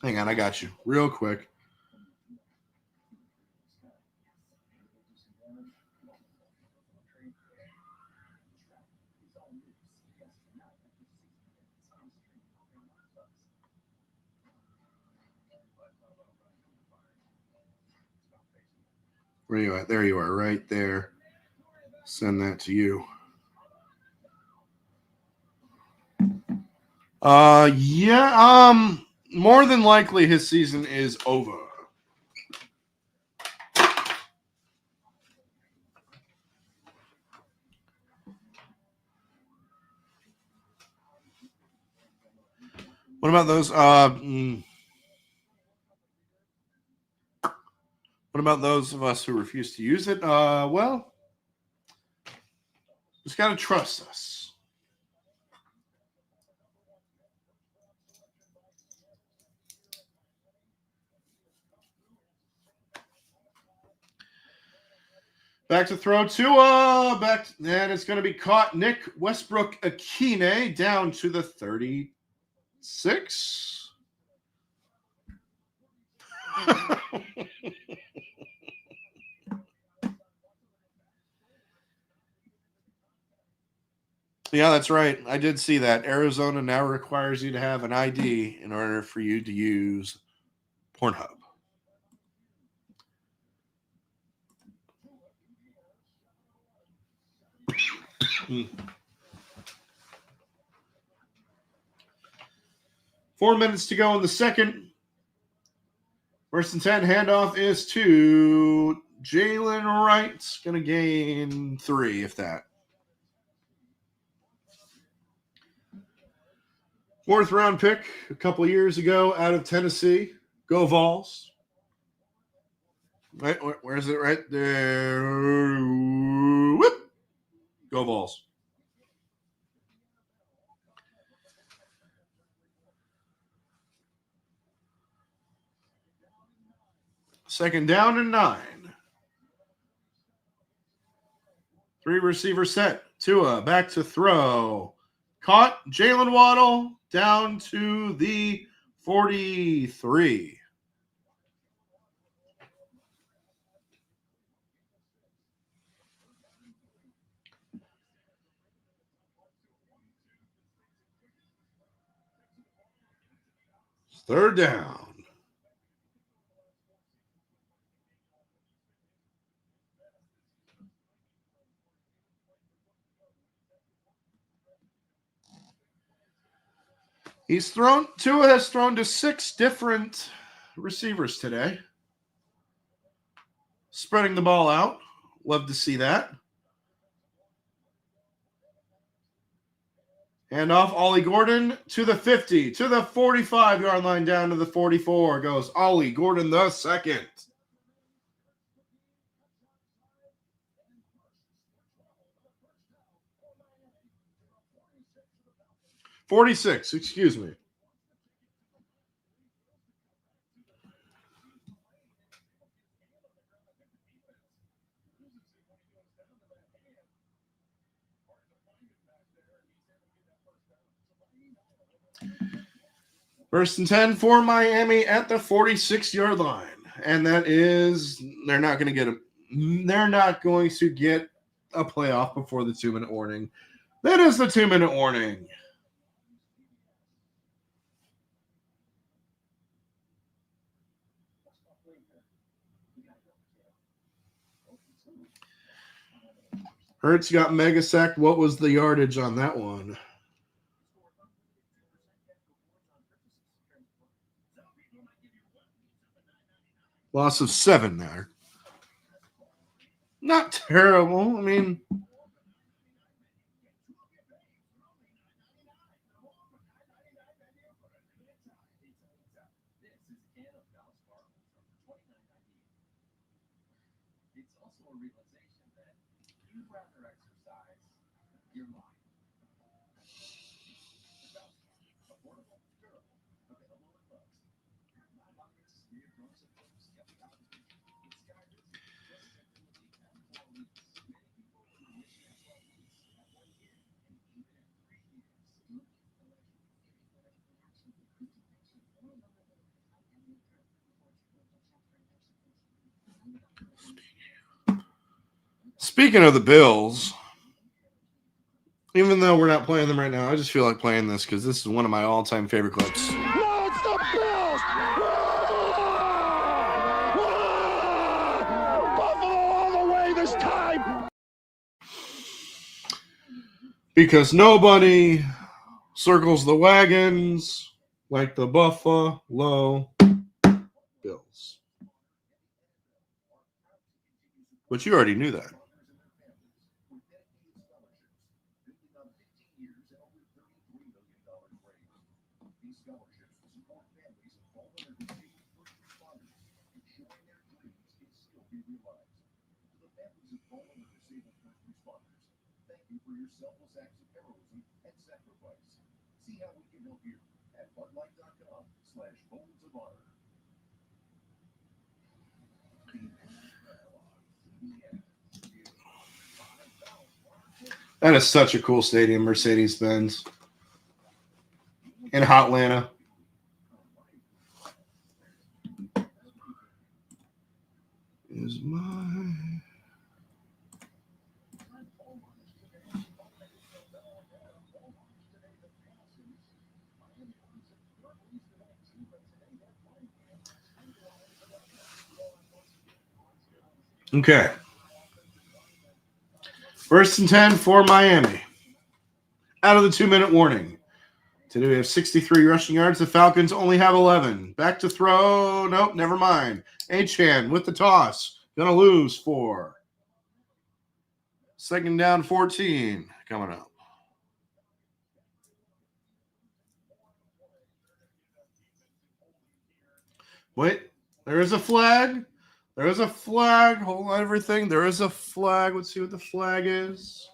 Hang on, I got you. Real quick. Where are you at? There you are, right there. Send that to you. More than likely his season is over. What about those? What about those of us who refuse to use it? Well, just gotta trust us. Back to throw Tua. And it's going to be caught. Nick Westbrook-Akine down to the 36. Yeah, that's right. I did see that. Arizona now requires you to have an ID in order for you to use Pornhub. 4 minutes to go in the second. 1st and 10, handoff is to Jalen Wright. Going to gain 3, if that. 4th round pick a couple years ago out of Tennessee. Go Vols. Right, where is it? Right there. Whoop. Go Vols. Second down and 9. Three receiver set. Tua back to throw. Caught. Jalen Waddle down to the 43. Third down. Tua has thrown to 6 different receivers today. Spreading the ball out. Love to see that. And off Ollie Gordon to the 50, to the 45-yard line, down to the 44 goes Ollie Gordon the second. 46, excuse me. First and 10 for Miami at the 46-yard line. And that is, they're not going to get a playoff before the 2-minute warning. That is the 2-minute warning. Hurts got mega sacked. What was the yardage on that one? Loss of 7 there. Not terrible. I mean, speaking of the Bills, even though we're not playing them right now, I just feel like playing this because this is one of my all-time favorite clips. No, it's the Bills! Buffalo all the way this time! Because nobody circles the wagons like the Buffalo Bills. But you already knew that. That is such a cool stadium, Mercedes-Benz. In Hotlanta. Is my... Okay. First and 10 for Miami. Out of the 2-minute warning. Today we have 63 rushing yards. The Falcons only have 11. Back to throw. Nope, never mind. Achane with the toss. Gonna lose 4. Second down 14 coming up. Wait, there is a flag. There is a flag. Hold on, everything. There is a flag. Let's see what the flag is.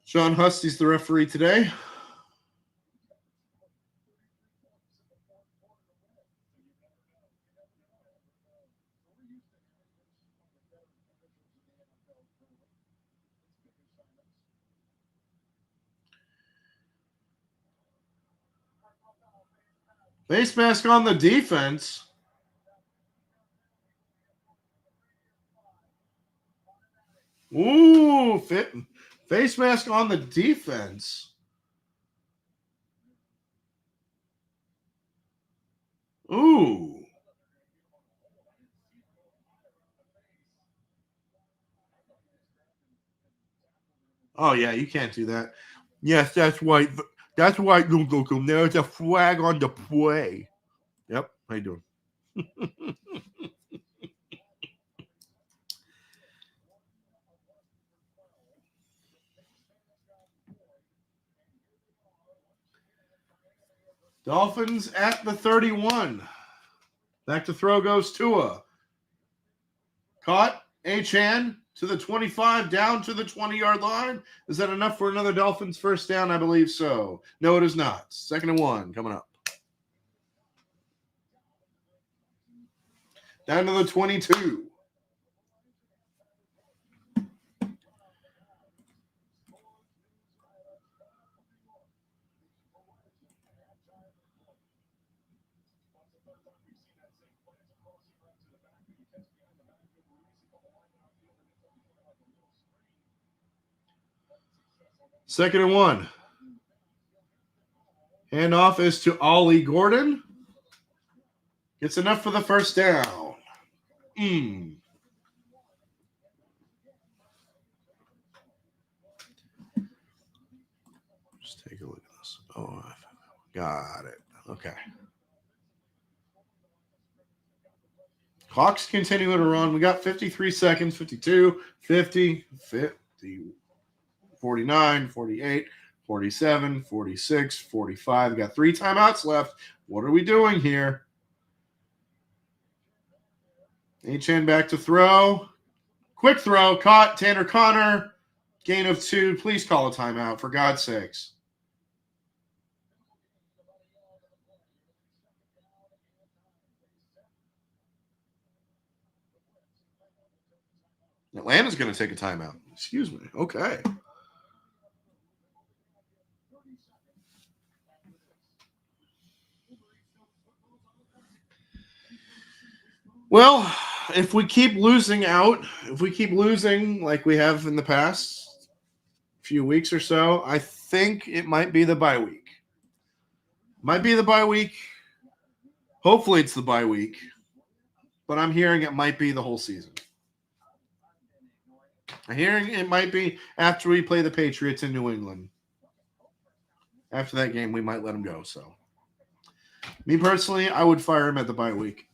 Sean Husty's the referee today. Face mask on the defense. Ooh, face mask on the defense. Ooh. Oh yeah, you can't do that. Yes, that's why. That's why. There's a flag on the play. Yep. How you doing? Dolphins at the 31. Back to throw goes Tua. Caught. Achan to the 25, down to the 20-yard line. Is that enough for another Dolphins first down? I believe so. No, it is not. 2nd and 1 coming up. Down to the 22. Second and 1. Handoff is to Ollie Gordon. It's enough for the first down. Just take a look at this. Oh, got it. Okay. Hawks continuing to run. We got 53 seconds, 52, 50, 50, 49, 48, 47, 46, 45. We got 3 timeouts left. What are we doing here? Achan back to throw. Quick throw. Caught. Tanner Connor. Gain of 2. Please call a timeout, for God's sakes. Atlanta's going to take a timeout. Excuse me. Okay. Well, if we keep losing like we have in the past few weeks or so, I think it might be the bye week. Hopefully it's the bye week. But I'm hearing it might be the whole season. I'm hearing it might be after we play the Patriots in New England. After that game, we might let him go. So, me personally, I would fire him at the bye week.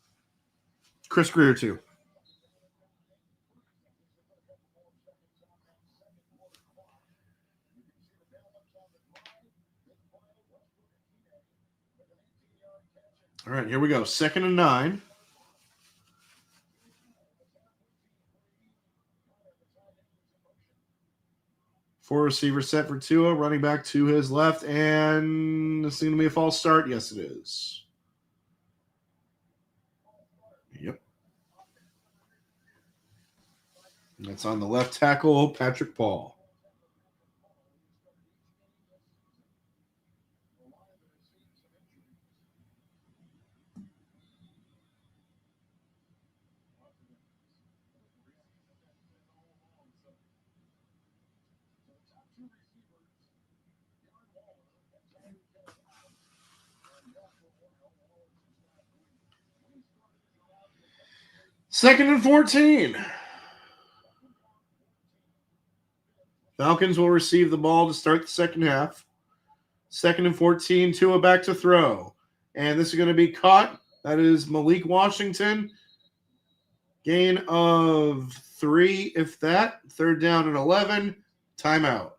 Chris Greer, too. All right, here we go. 2nd and 9. Four receivers set for Tua, running back to his left, and this is going to be a false start. Yes, it is. Yep. And that's on the left tackle, Patrick Paul. Second and 14. Falcons will receive the ball to start the second half. 2nd and 14, Tua back to throw. And this is going to be caught. That is Malik Washington. Gain of 3, if that. 3rd down and 11. Timeout.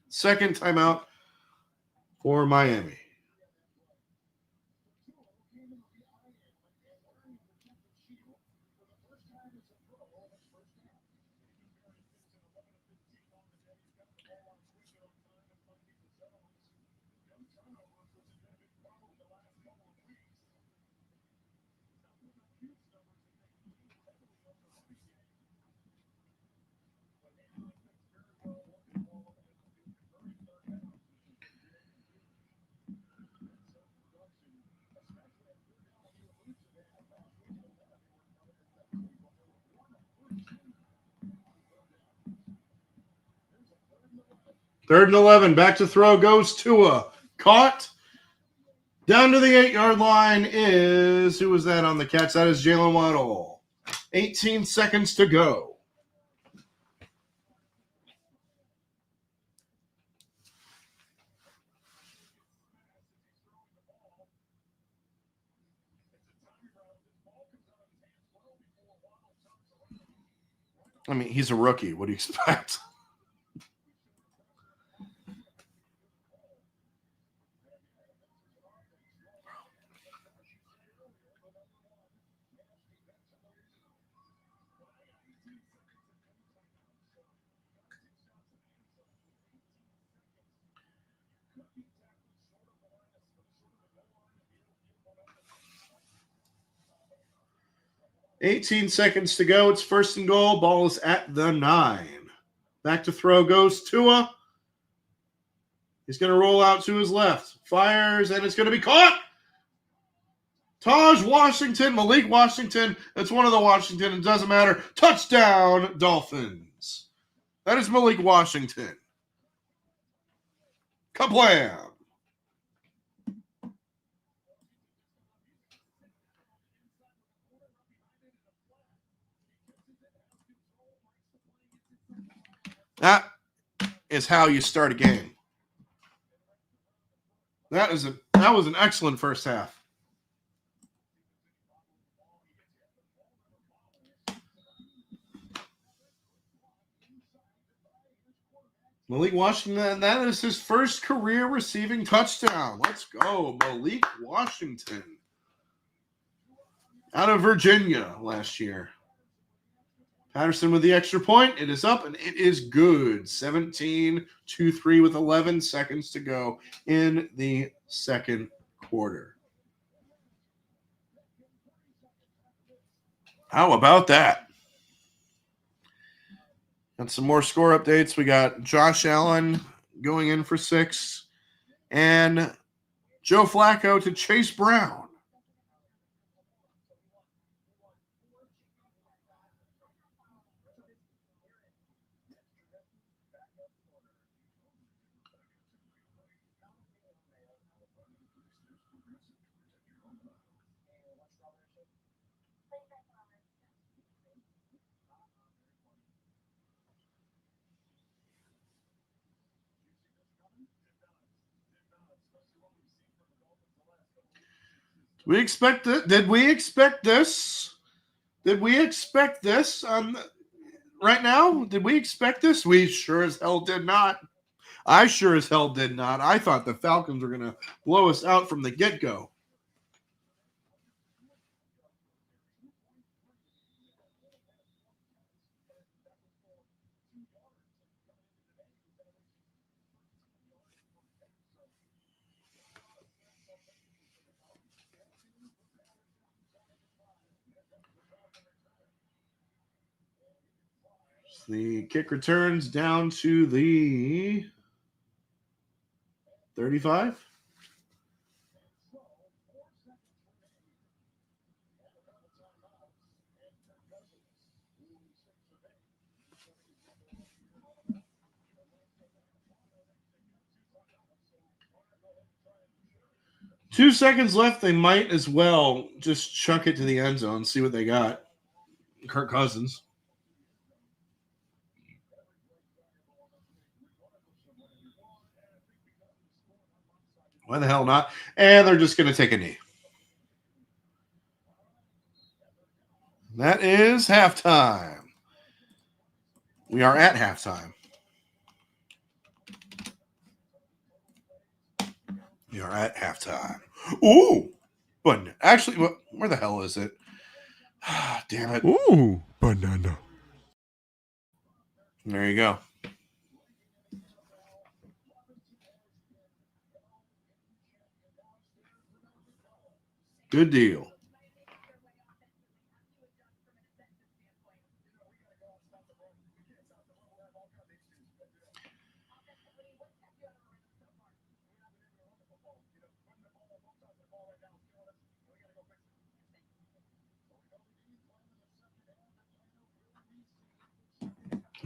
Second timeout for Miami. 3rd and 11. Back to throw goes Tua. Caught. Down to the 8-yard line is, who was that on the catch? That is Jalen Waddle. 18 seconds to go. I mean, he's a rookie. What do you expect? $18 seconds to go. It's 1st and goal. Ball is at the 9. Back to throw goes Tua. He's going to roll out to his left. Fires, and it's going to be caught. Taj Washington, Malik Washington. That's one of the Washington. It doesn't matter. Touchdown, Dolphins. That is Malik Washington. Kablam. That is how you start a game. That was an excellent first half. Malik Washington, that is his first career receiving touchdown. Let's go, Malik Washington. Out of Virginia last year. Patterson with the extra point. It is up, and it is good. 17-3 with 11 seconds to go in the second quarter. How about that? Got some more score updates. We got Josh Allen going in for 6, and Joe Flacco to Chase Brown. We expect it. Did we expect this? Did we expect this right now? Did we expect this? We sure as hell did not. I sure as hell did not. I thought the Falcons were going to blow us out from the get-go. The kick returns down to the 35. Two seconds left. They might as well just chuck it to the end zone, see what they got. Kirk Cousins. Why the hell not? And they're just going to take a knee. That is halftime. We are at halftime. We are at halftime. Ooh! But actually, where the hell is it? Damn it. Ooh, banana. There you go. Good deal.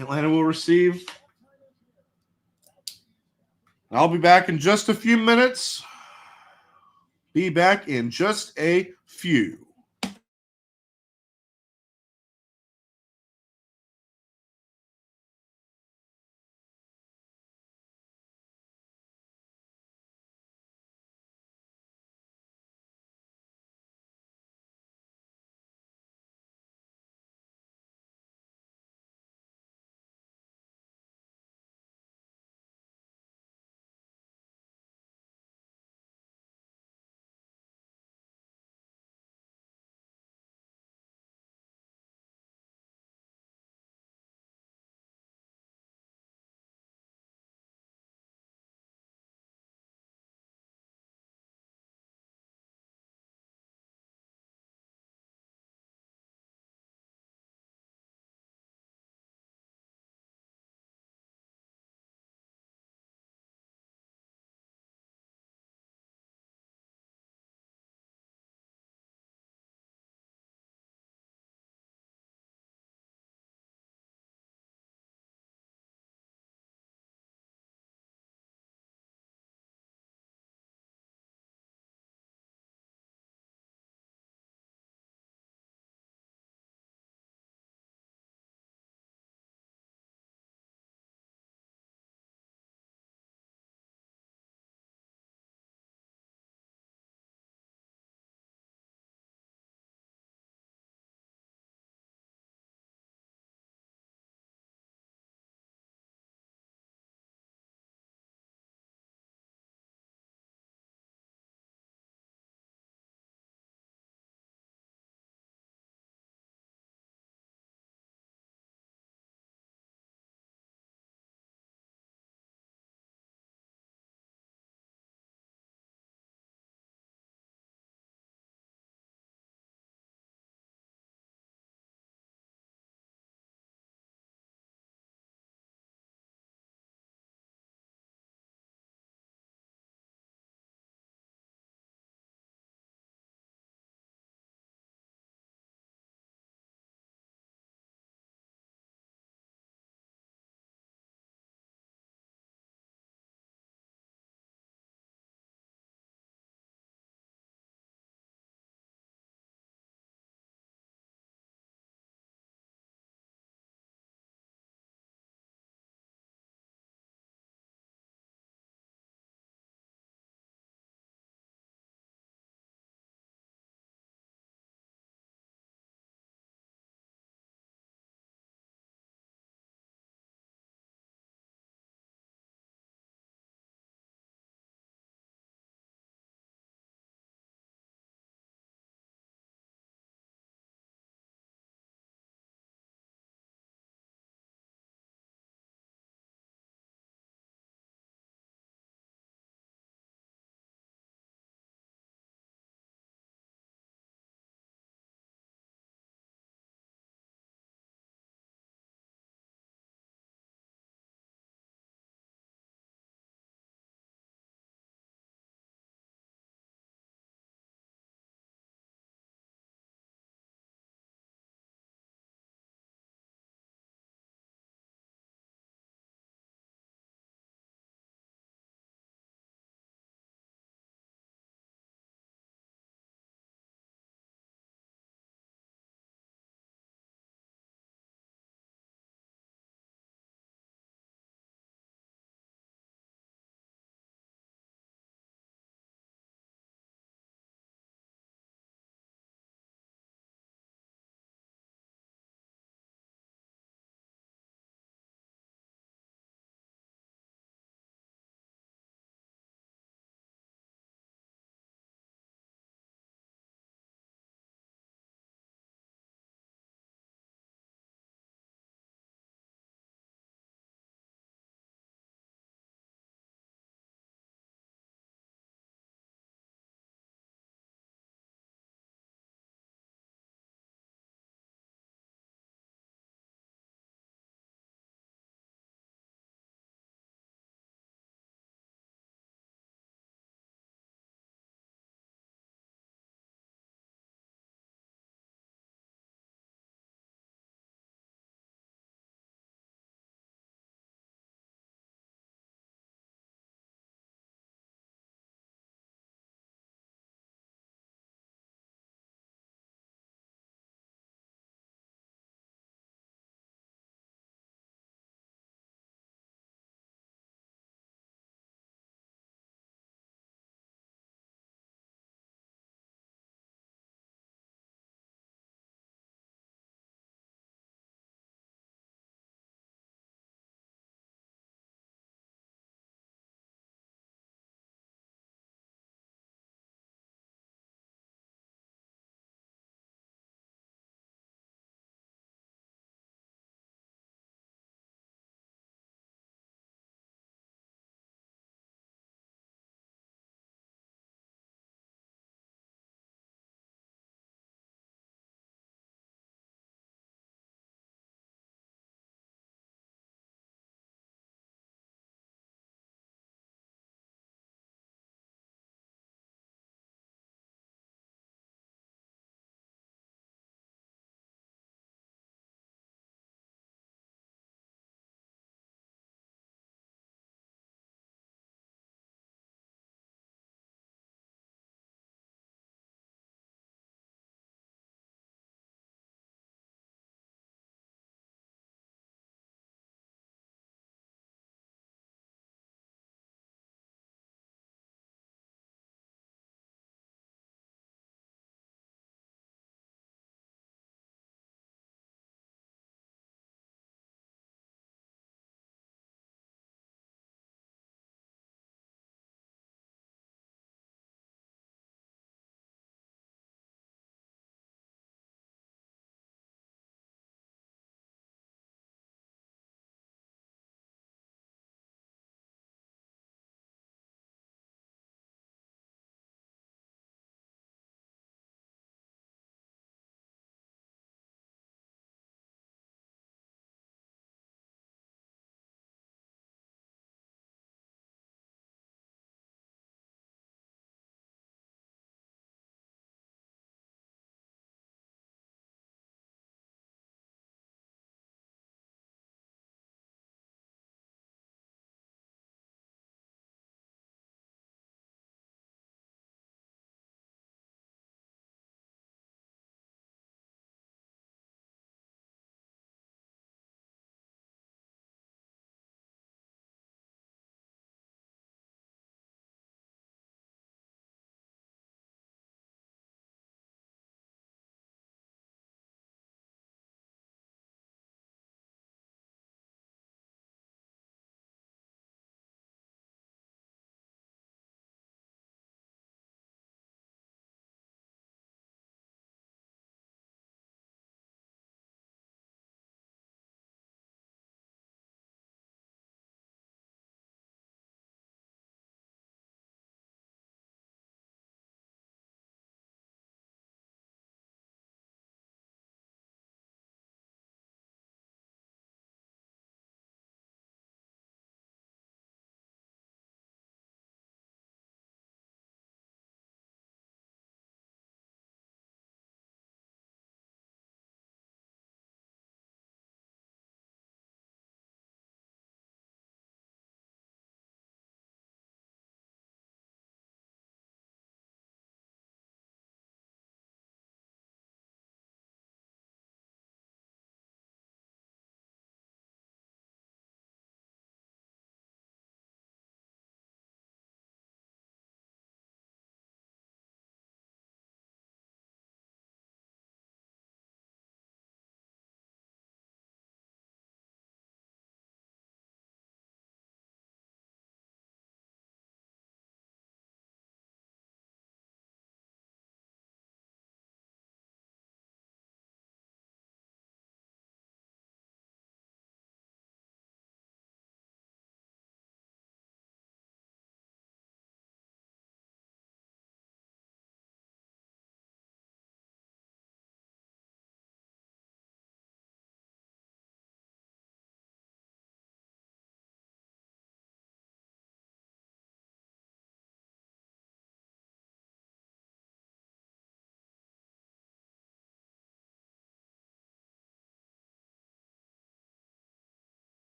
Atlanta will receive. I'll be back in just a few minutes. Be back in just a few.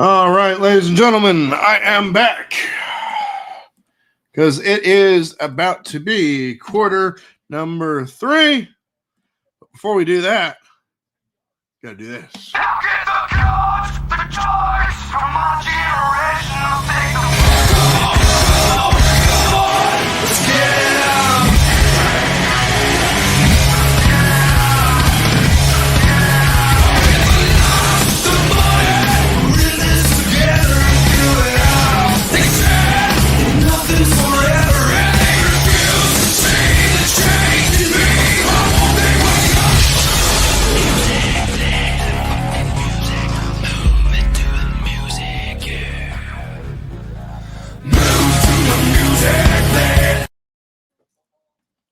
All right, ladies and gentlemen, I am back because it is about to be quarter number 3. But before we do that, gotta do this. Now get the courage, the choice from my generation to take the let's get out.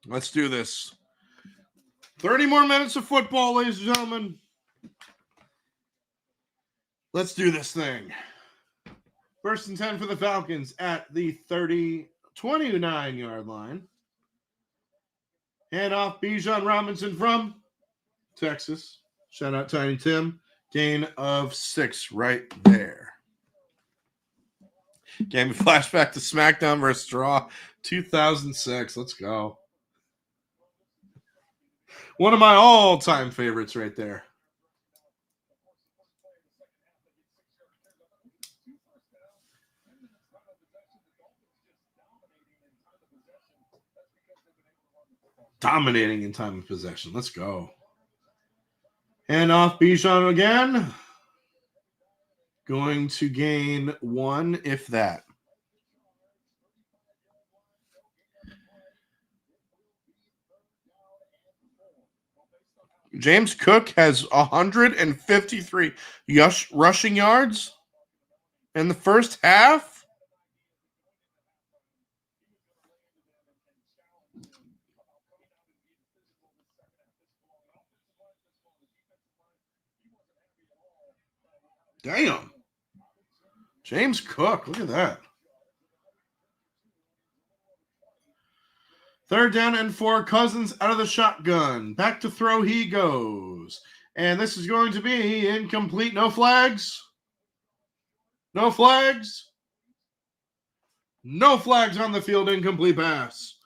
Let's do this. 30 more minutes of football, ladies and gentlemen. Let's do this thing. First and 10 for the Falcons at the 29-yard line. Hand off Bijan Robinson from Texas. Shout out Tiny Tim. Gain of 6 right there. Game flashback to SmackDown versus Raw 2006. Let's go. One of my all-time favorites right there. Dominating in time of possession. Let's go. Hand off Bijan again. Going to gain 1, if that. James Cook has 153 rushing yards in the first half. Damn. James Cook, look at that. 3rd down and 4, Cousins out of the shotgun. Back to throw he goes. And this is going to be incomplete. No flags. No flags. No flags on the field. Incomplete pass.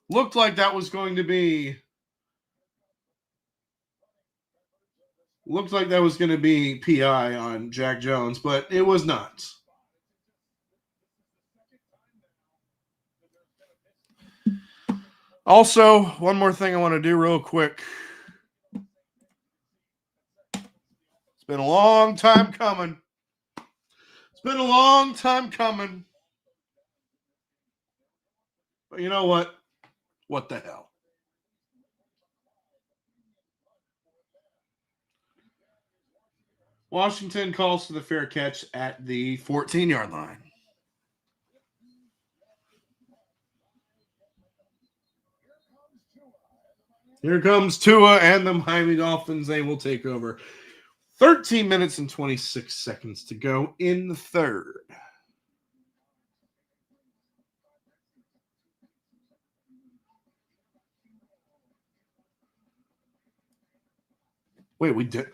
Looked like that was going to be PI on Jack Jones, but it was not. Also, one more thing I want to do real quick. It's been a long time coming. But you know what? What the hell? Washington calls for the fair catch at the 14-yard line. Here comes Tua and the Miami Dolphins. They will take over. 13 minutes and 26 seconds to go in the third. Wait, we did.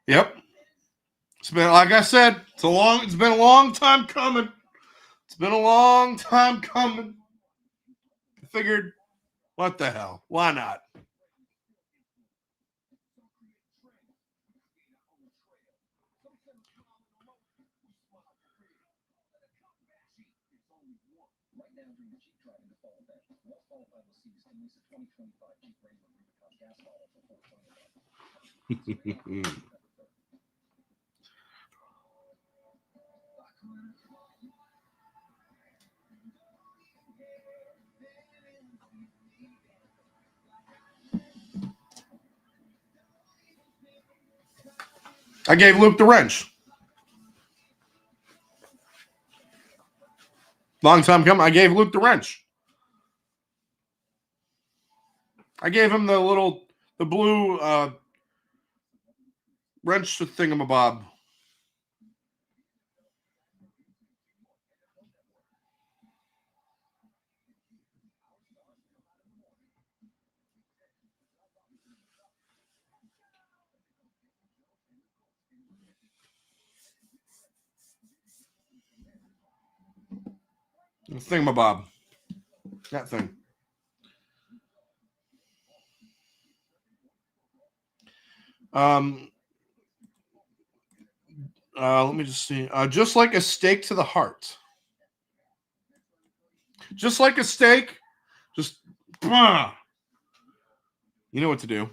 Yep. It's been, like I said, it's been a long time coming. I figured, what the hell? Why not? I gave Luke the wrench. Long time coming. I gave Luke the wrench. I gave him the blue wrench thingamabob. thingamabob. That thing. Let me just see. Just like a steak to the heart. Just like a steak. Just, you know what to do.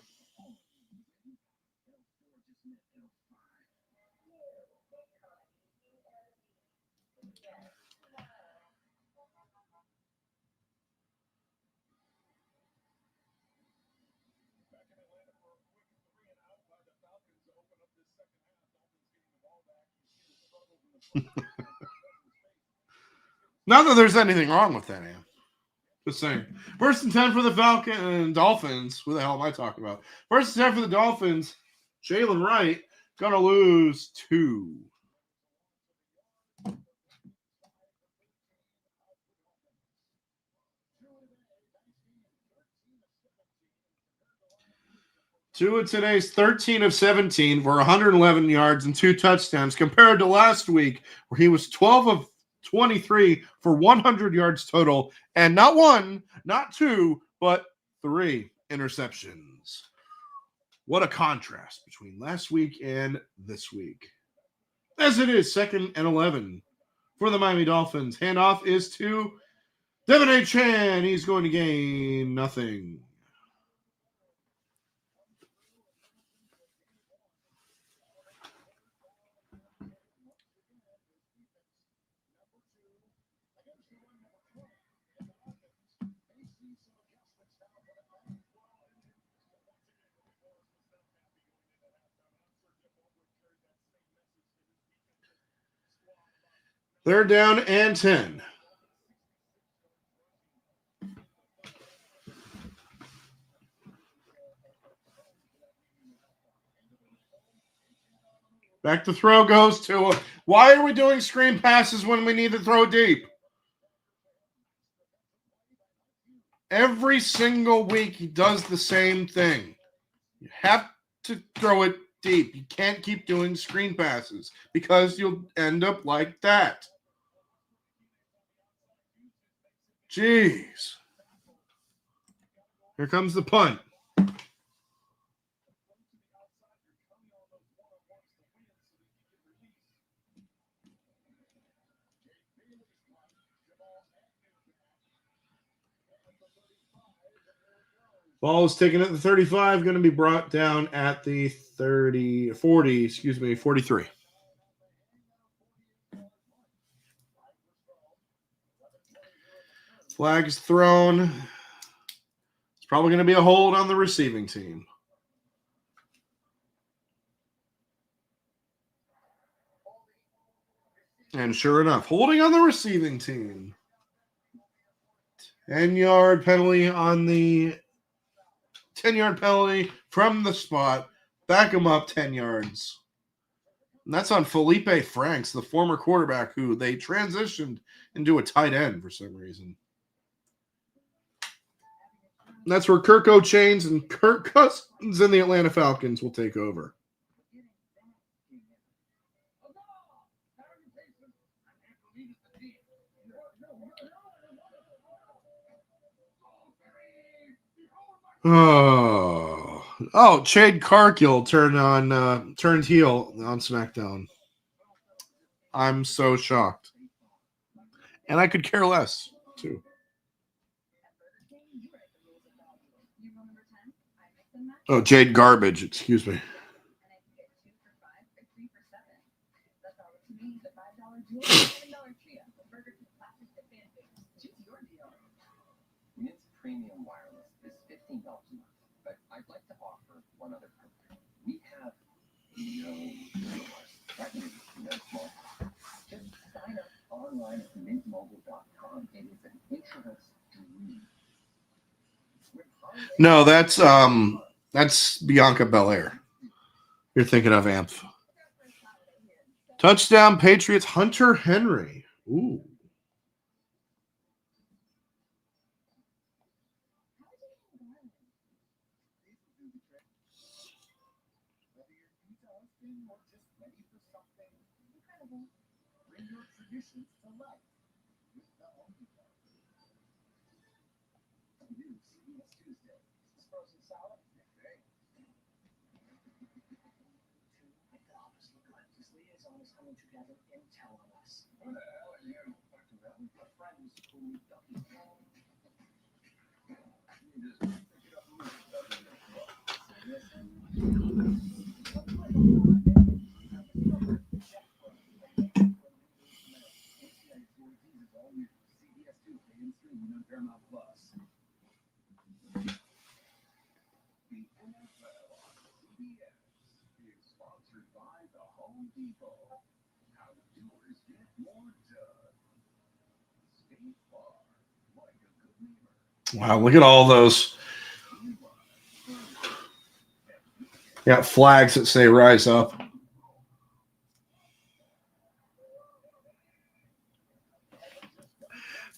Not that there's anything wrong with that, Am. Just saying. First and 10 for the Falcons and Dolphins. Who the hell am I talking about? First and 10 for the Dolphins. Jalen Wright gonna lose 2. Two of today's 13 of 17 for 111 yards and 2 touchdowns compared to last week where he was 12 of 23 for 100 yards total and not 1, not 2, but 3 interceptions. What a contrast between last week and this week. As it is 2nd and 11 for the Miami Dolphins. Handoff is to Devin A. Chan. He's going to gain nothing. Third down and 10. Back to throw goes to. Why are we doing screen passes when we need to throw deep? Every single week he does the same thing. You have to throw it deep. You can't keep doing screen passes because you'll end up like that. Jeez. Here comes the punt. Ball is taken at the 35, going to be brought down at the 43. Flag is thrown. It's probably going to be a hold on the receiving team. And sure enough, holding on the receiving team. 10-yard penalty on the 10-yard penalty from the spot. Back him up 10 yards. And that's on Felipe Franks, the former quarterback who they transitioned into a tight end for some reason. And that's where Kirk O'Chains and Kirk Cousins and the Atlanta Falcons will take over. Oh, Chade Cargill turned heel on SmackDown. I'm so shocked. And I could care less, too. Oh, Jade Garbage, excuse me. Premium wireless is $15 a month, but I'd like to offer one other program. We have no small. Just sign up online at mintmobile.com. It is an introvert dream. No, that's Bianca Belair. You're thinking of Amp. Touchdown Patriots, Hunter Henry. Ooh. coming together intel on us. Where the hell are you? The friends who we don't know. You just pick it up and move it, doesn't it? Listen. Paramount Plus. The NFL on CBS is sponsored by the Home Depot. How doers get more done. Stay far like a good neighbor. Wow, look at all those. Got flags that say rise up.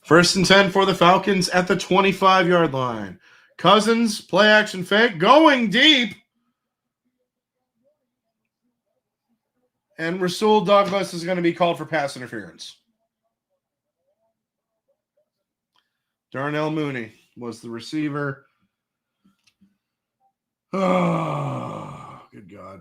First and 10 for the Falcons at the 25-yard line. Cousins, play action fake, going deep. And Rasul Douglas is going to be called for pass interference. Darnell Mooney was the receiver. Oh, good God.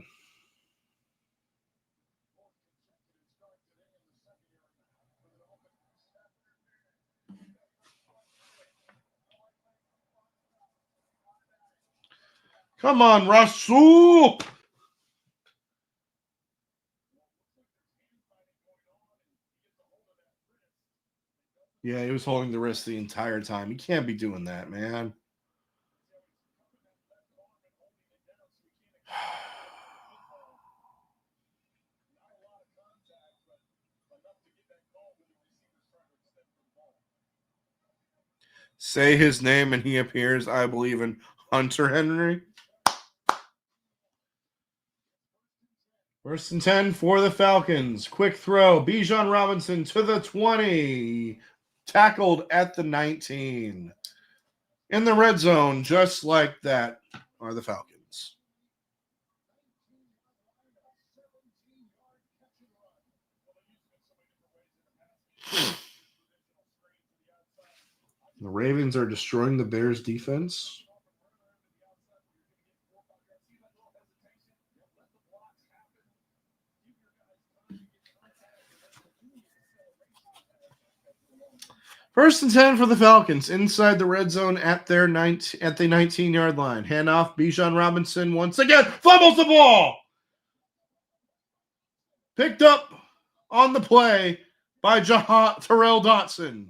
Come on, Rasul. Yeah, he was holding the wrist the entire time. You can't be doing that, man. Say his name and he appears, I believe, in Hunter Henry. First and 10 for the Falcons. Quick throw. Bijan Robinson to the 20. Tackled at the 19. In the red zone, just like that, are the Falcons. The Ravens are destroying the Bears' defense. First and 10 for the Falcons inside the red zone at the 19-yard line. Handoff, Bijan Robinson once again fumbles the ball. Picked up on the play by Terrell Dotson.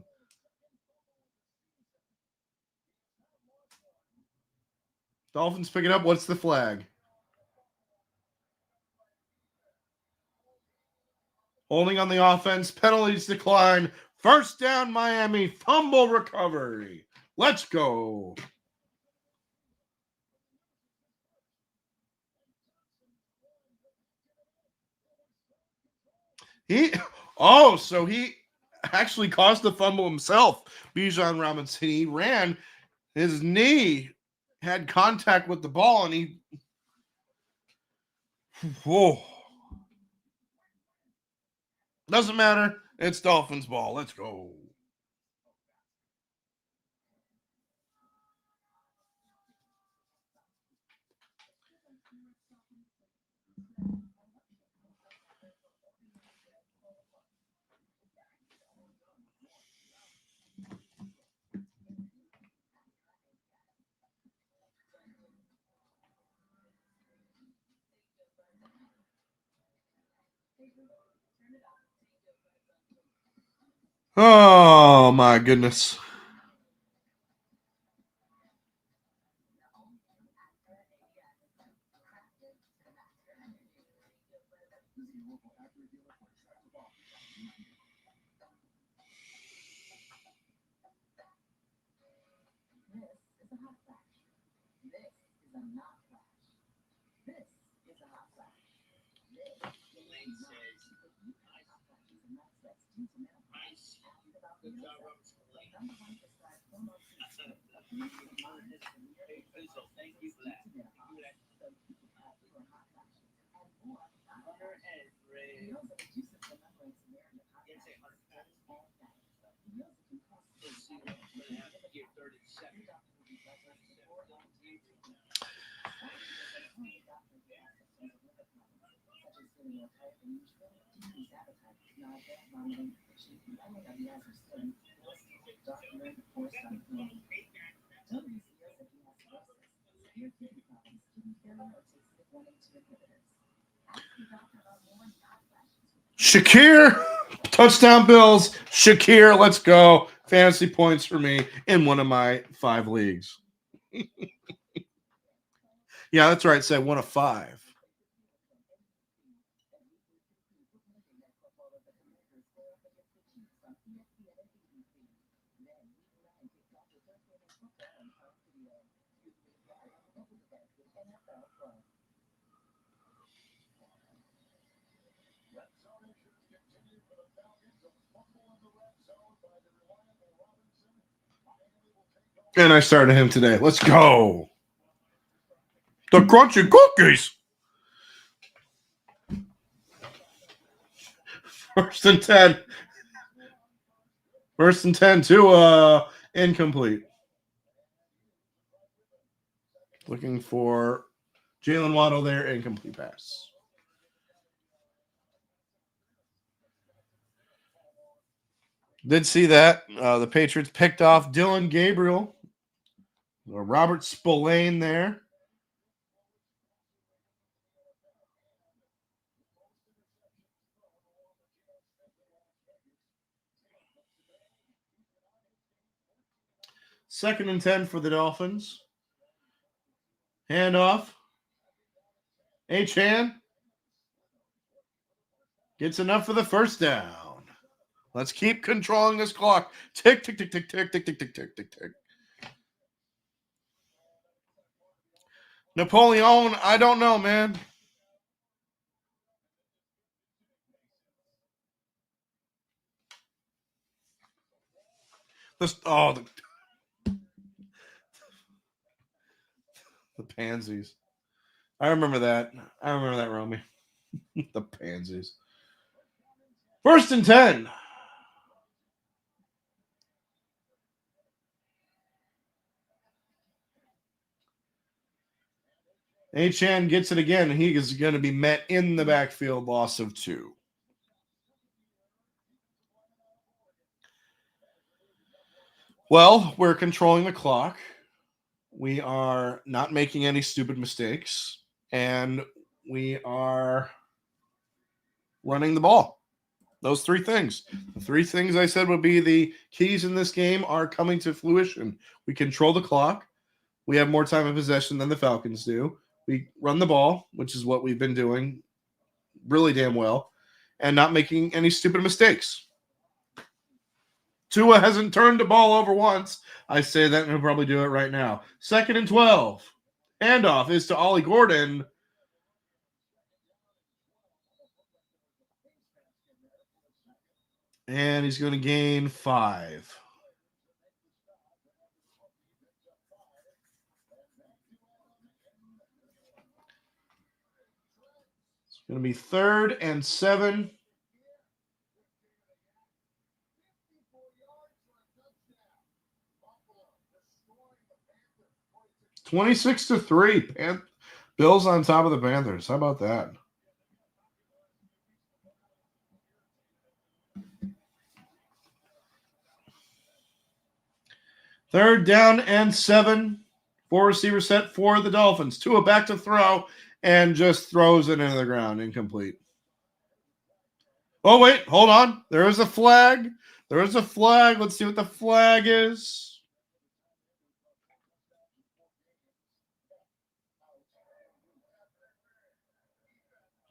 Dolphins pick it up. What's the flag? Holding on the offense. Penalties decline. First down, Miami. Fumble recovery. Let's go. So he actually caused the fumble himself. Bijan Robinson. He ran. His knee had contact with the ball, and he. Whoa. Doesn't matter. It's Dolphins ball. Let's go. Oh, my goodness. Shakir, touchdown Bills. Shakir, let's go. Fantasy points for me in one of my 5 leagues. Yeah, that's right. Said 1 of 5. And I started him today. Let's go. The crunchy cookies. First and 10. First and 10 to incomplete. Looking for Jalen Waddle there, incomplete pass. Did see that. The Patriots picked off Dylan Gabriel. Robert Spillane there. Second and 10 for the Dolphins. Handoff. H-Hand. Gets enough for the first down. Let's keep controlling this clock. Tick, tick, tick, tick, tick, tick, tick, tick, tick, tick, tick. Napoleon, I don't know, man. The pansies. I remember that. Romy. The pansies. First and 10. H-Chan gets it again, and he is going to be met in the backfield, loss of 2. Well, we're controlling the clock. We are not making any stupid mistakes, and we are running the ball. Those 3 things. The 3 things I said would be the keys in this game are coming to fruition. We control the clock. We have more time of possession than the Falcons do. We run the ball, which is what we've been doing really damn well, and not making any stupid mistakes. Tua hasn't turned the ball over once. I say that and he'll probably do it right now. 2nd and 12. Handoff is to Ollie Gordon. And he's going to gain 5. It's going to be 3rd and 7. 26-3. Bills on top of the Panthers. How about that? Third down and 7. 4 receiver set for the Dolphins. Tua back to throw and just throws it into the ground. Incomplete. Oh, wait. Hold on. There is a flag. There is a flag. Let's see what the flag is.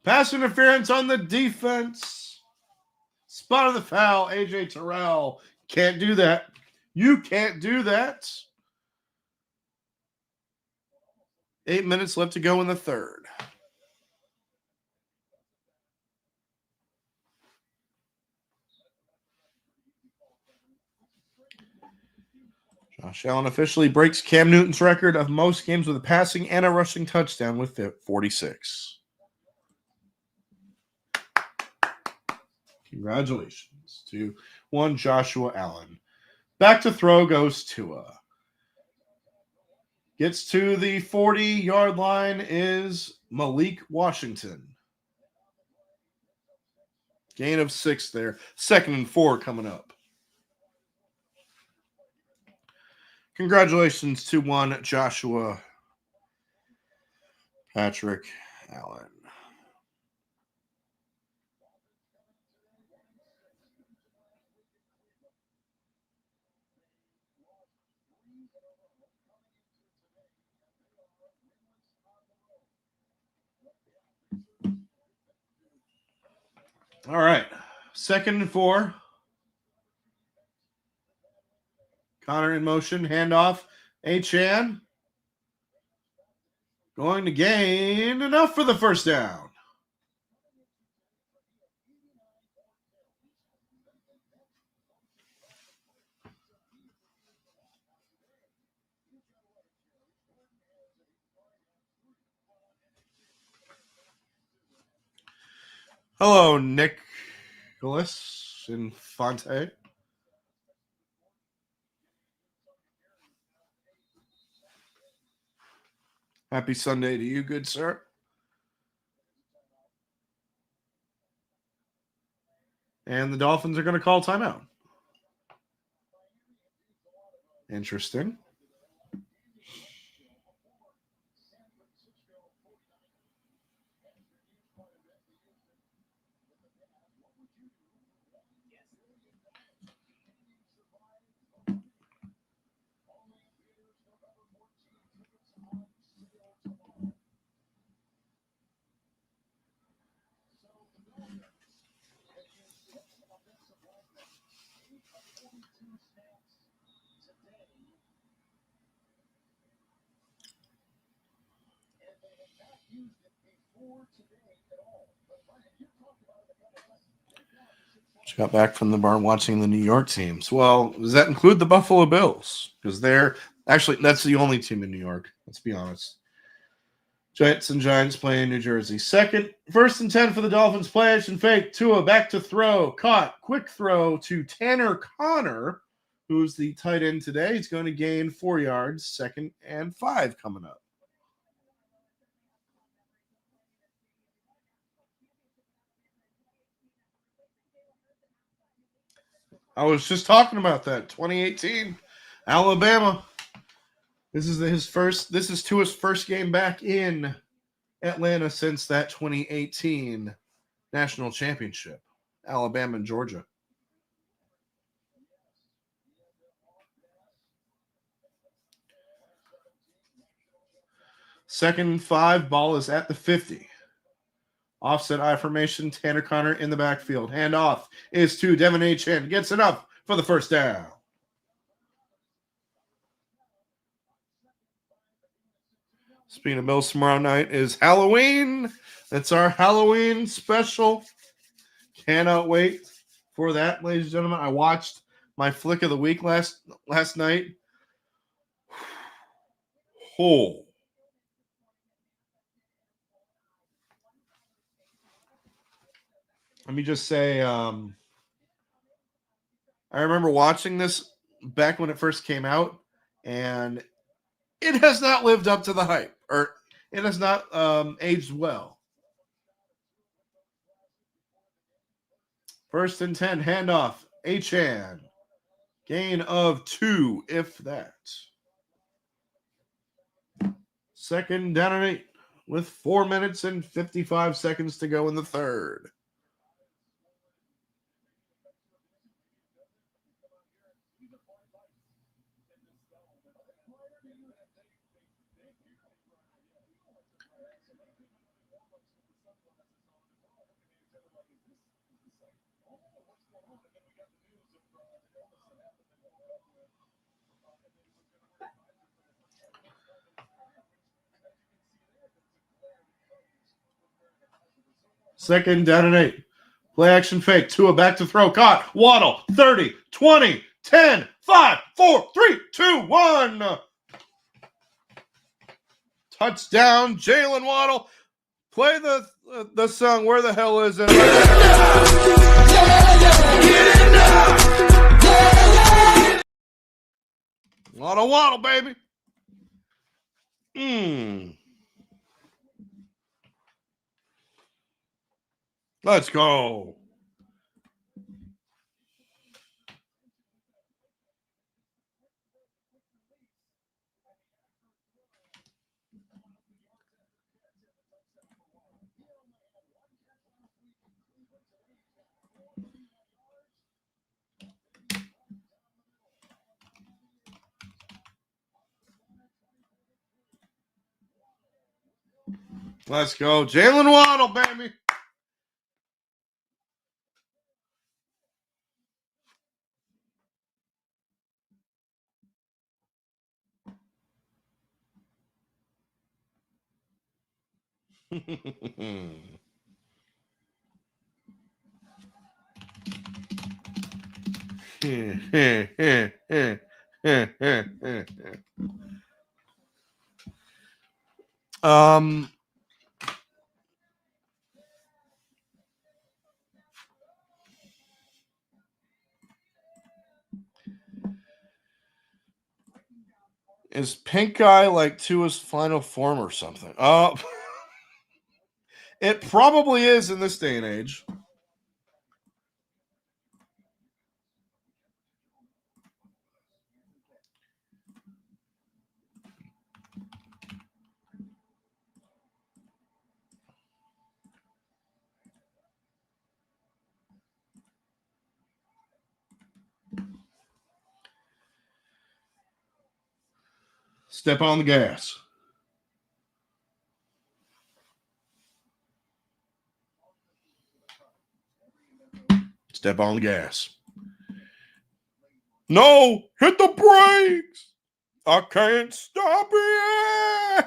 Pass interference on the defense. Spot of the foul. AJ Terrell. Can't do that. You can't do that. 8 minutes left to go in the third. Josh Allen officially breaks Cam Newton's record of most games with a passing and a rushing touchdown with 46. Congratulations to one Joshua Allen. Back to throw goes Tua. Gets to the 40-yard line is Malik Washington. Gain of 6 there. 2nd and 4 coming up. Congratulations to one Joshua Patrick Allen. All right. 2nd and 4. Connor in motion. Handoff. Achan. Going to gain enough for the first down. Hello, Nicholas Infante. Happy Sunday to you, good sir. And the Dolphins are going to call timeout. Interesting. Just got back from the barn watching the New York teams. Well, does that include the Buffalo Bills? Because they're actually, that's the only team in New York. Let's be honest. Jets and Giants play in New Jersey. 1st and 10 for the Dolphins. Play action fake. Tua back to throw. Caught. Quick throw to Tanner Connor, who's the tight end today. He's going to gain 4 yards. 2nd and 5 coming up. I was just talking about that. 2018, Alabama. This is Tua's first game back in Atlanta since that 2018 national championship. Alabama and Georgia. 2nd and 5. Ball is at the 50. Offset I formation. Tanner Connor in the backfield. Handoff is to Devin Achan. Gets enough for the first down. Speaking of Bills, tomorrow night is Halloween. That's our Halloween special. Cannot wait for that, ladies and gentlemen. I watched my flick of the week last night. Oh. Let me just say, I remember watching this back when it first came out, and it has not lived up to the hype, or it has not aged well. 1st and 10, handoff, Achan. Gain of 2, if that. 2nd down and 8, with 4 minutes and 55 seconds to go in the third. Second down and 8. Play action fake. Tua back to throw. Caught. Waddle. 30, 20, 10, 5, 4, 3, 2, 1. Touchdown, Jalen Waddle. Play the song. Where the hell is it? Waddle, baby. Let's go. Let's go. Jalen Waddle, baby. um Is pink guy like Tua's final form or something? It probably is in this day and age. Step on the gas. Step on the gas. No, hit the brakes. I can't stop it.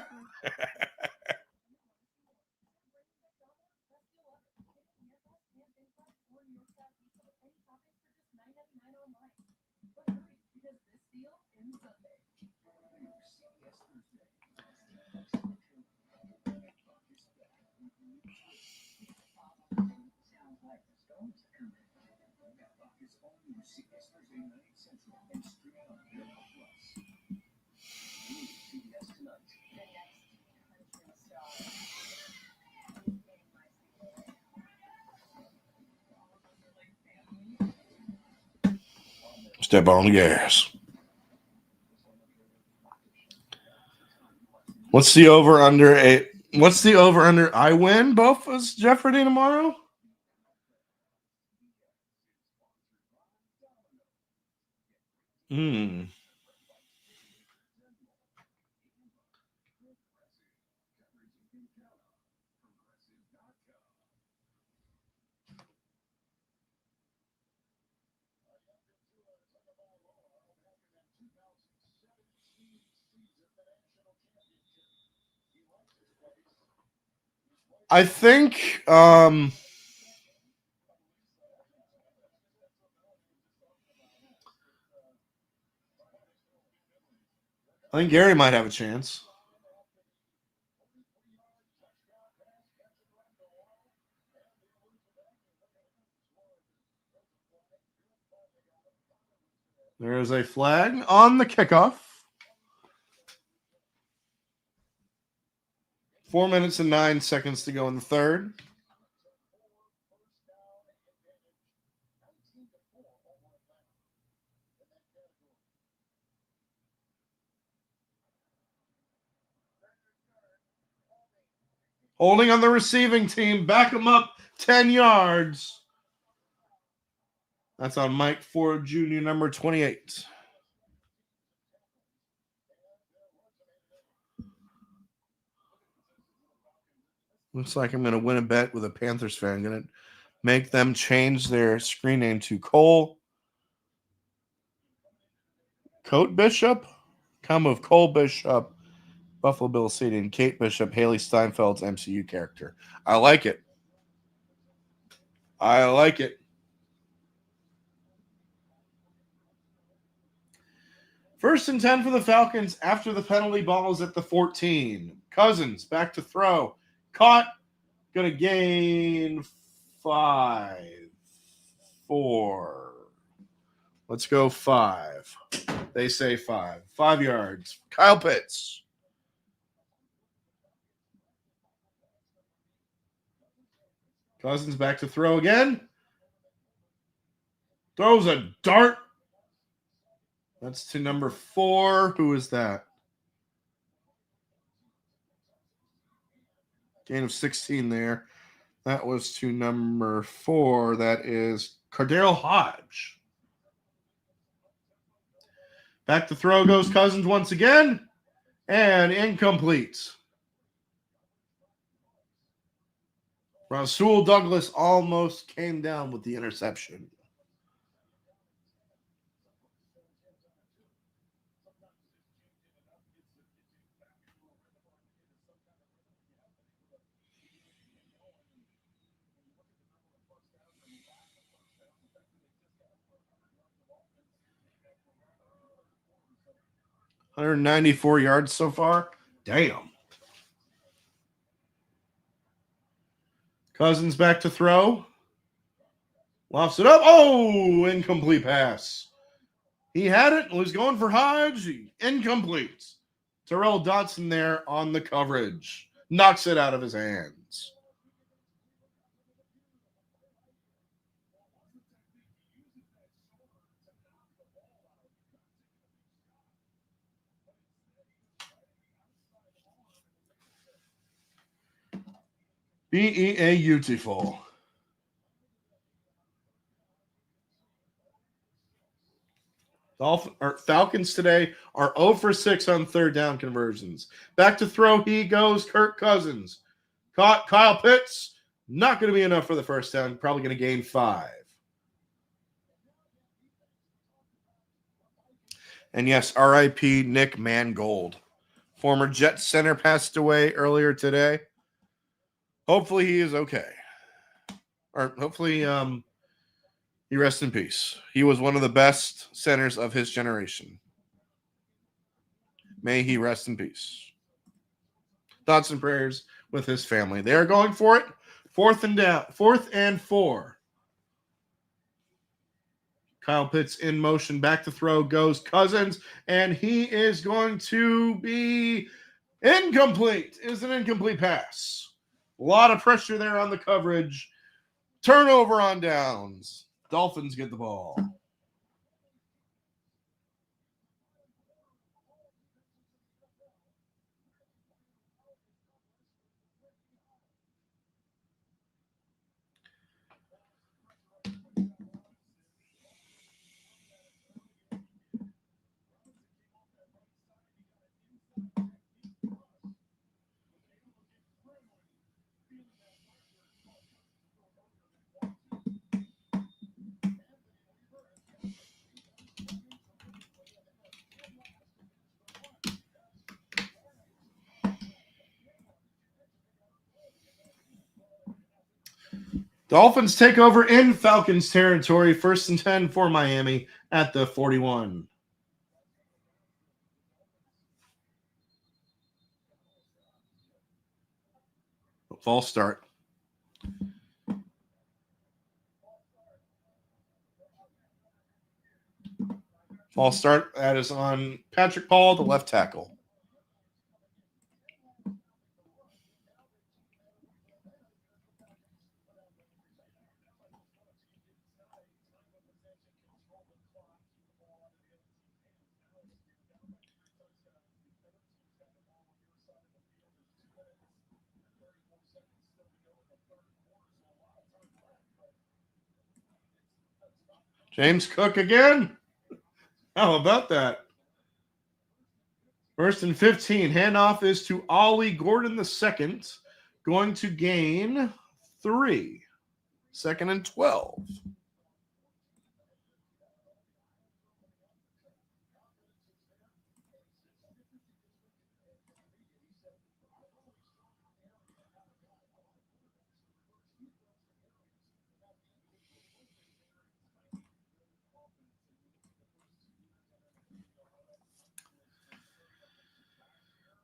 Step on the gas. What's the over under I win both as Jeopardy tomorrow? I think I think Gary might have a chance. There is a flag on the kickoff. 4 minutes and 9 seconds to go in the third. Holding on the receiving team. Back him up 10 yards. That's on Mike Ford Jr., number 28. Looks like I'm going to win a bet with a Panthers fan. I'm going to make them change their screen name to Cole Coat Bishop. Combo of Cole Bishop, Buffalo Bill City, and Kate Bishop, Haley Steinfeld's MCU character. I like it. I like it. First and 10 for the Falcons after the penalty ball is at the 14. Cousins back to throw. Caught. Going to gain 5. 4. Let's go 5. They say 5. 5 yards. Kyle Pitts. Cousins back to throw again. Throws a dart. That's to number 4. Who is that? Gain of 16 there. That was to number 4. That is Cardale Hodge. Back to throw goes Cousins once again. And incomplete. Rasul Douglas almost came down with the interception. $194 yards so far. Damn. Cousins back to throw. Lofts it up. Oh, incomplete pass. He had it. Was going for Hodge. Incomplete. Terrell Dotson there on the coverage. Knocks it out of his hands. Beautiful. Falcons today are 0 for 6 on third down conversions. Back to throw he goes. Kirk Cousins. Caught Kyle Pitts. Not going to be enough for the first down. Probably going to gain 5. And yes, R.I.P. Nick Mangold. Former Jets center passed away earlier today. Hopefully he is okay. Or hopefully he rests in peace. He was one of the best centers of his generation. May he rest in peace. Thoughts and prayers with his family. They are going for it. 4th and 4. Kyle Pitts in motion. Back to throw goes Cousins. And he is going to be incomplete. It was an incomplete pass. A lot of pressure there on the coverage. Turnover on downs. Dolphins get the ball. Dolphins take over in Falcons territory. 1st and 10 for Miami at the 41. False start. False start. That is on Patrick Paul, the left tackle. James Cook again? How about that? 1st and 15. Handoff is to Ollie Gordon II. Going to gain 3. 2nd and 12.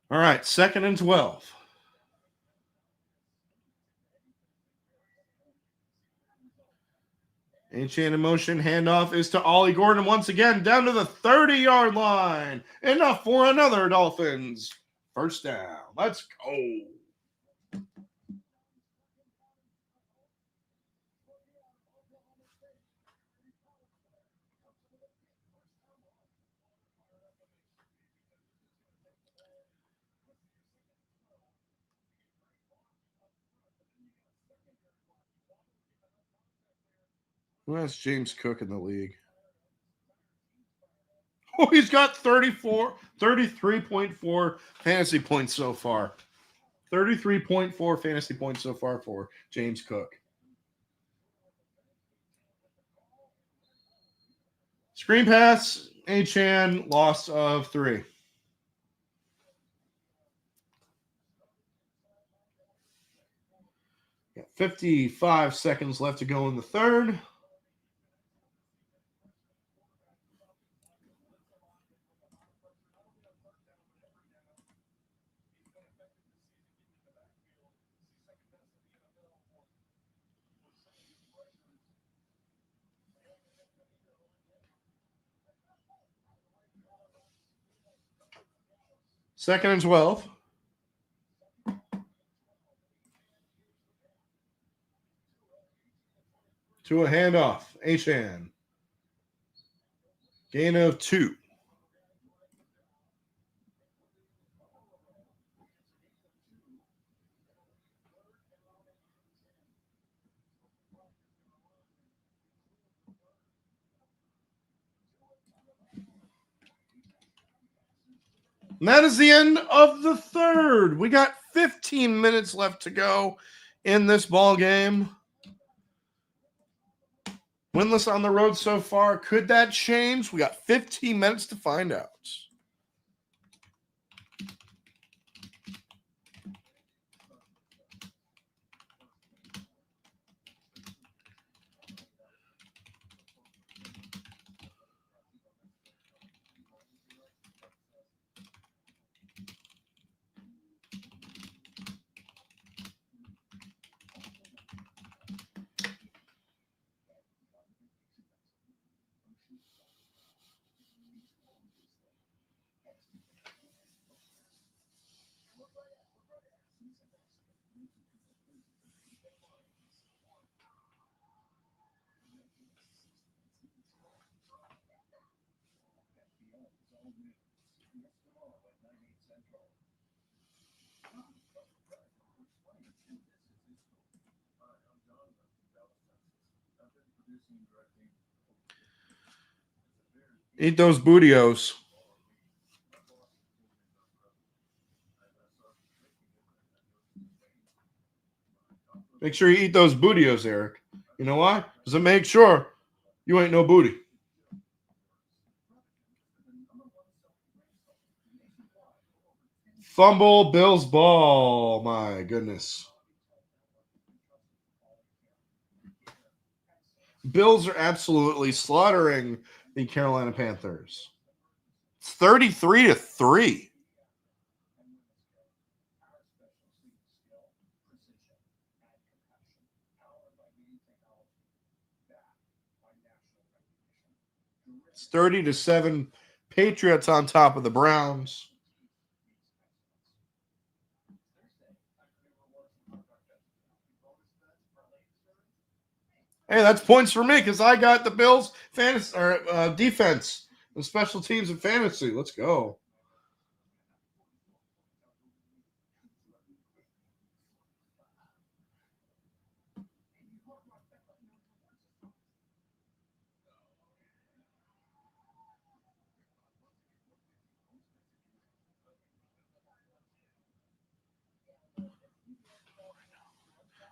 All right, 2nd and 12. Chain in motion. Handoff is to Ollie Gordon once again down to the 30-yard line. Enough for another Dolphins. First down. Let's go. Who has James Cook in the league? Oh, he's got 33.4 fantasy points so far. 33.4 fantasy points so far for James Cook. Screen pass, Achane, loss of 3. Got 55 seconds left to go in the third. Second and 12. To a handoff. Achane. Gain of 2. And that is the end of the third. We got 15 minutes left to go in this ball game. Winless on the road so far. Could that change? We got 15 minutes to find out. Eat those bootios. Make sure you eat those bootios, Eric. You know why? Because it makes sure you ain't no booty. Fumble, Bills ball. My goodness. Bills are absolutely slaughtering the Carolina Panthers. It's 33-3. It's 30-7. Patriots on top of the Browns. Hey, that's points for me because I got the Bills fantasy or defense and special teams and fantasy. Let's go.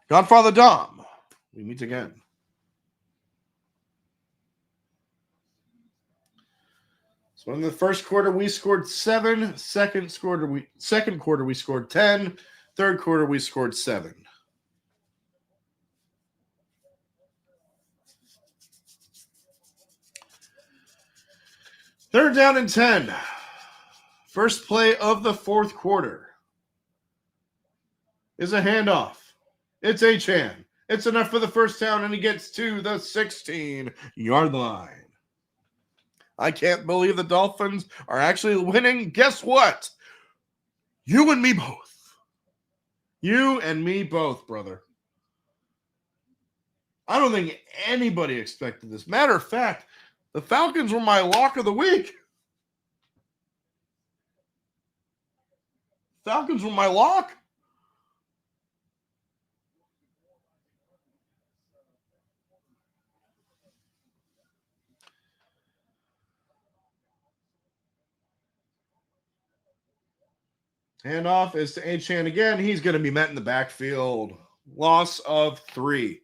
Godfather Dom. We meet again. So in the first quarter, we scored 7. Second quarter, we scored 10. Third quarter, we scored 7. Third down and 10. First play of the fourth quarter is a handoff. It's Achane. It's enough for the first down, and he gets to the 16-yard line. I can't believe the Dolphins are actually winning. Guess what? You and me both. You and me both, brother. I don't think anybody expected this. Matter of fact, the Falcons were my lock of the week. Falcons were my lock. Handoff is to Achan again. He's going to be met in the backfield. Loss of 3.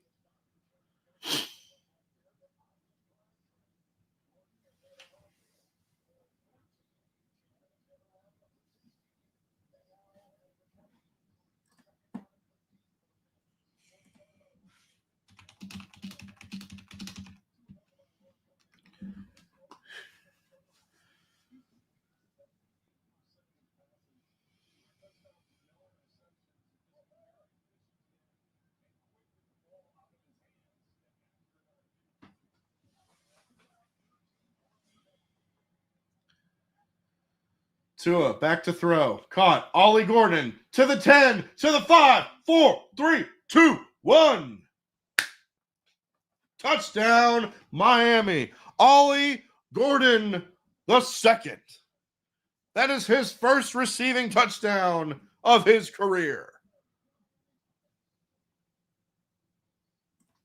Tua back to throw. Caught. Ollie Gordon to the 10, to the 5, 4, 3, 2, 1. Touchdown, Miami. Ollie Gordon the second. That is his first receiving touchdown of his career.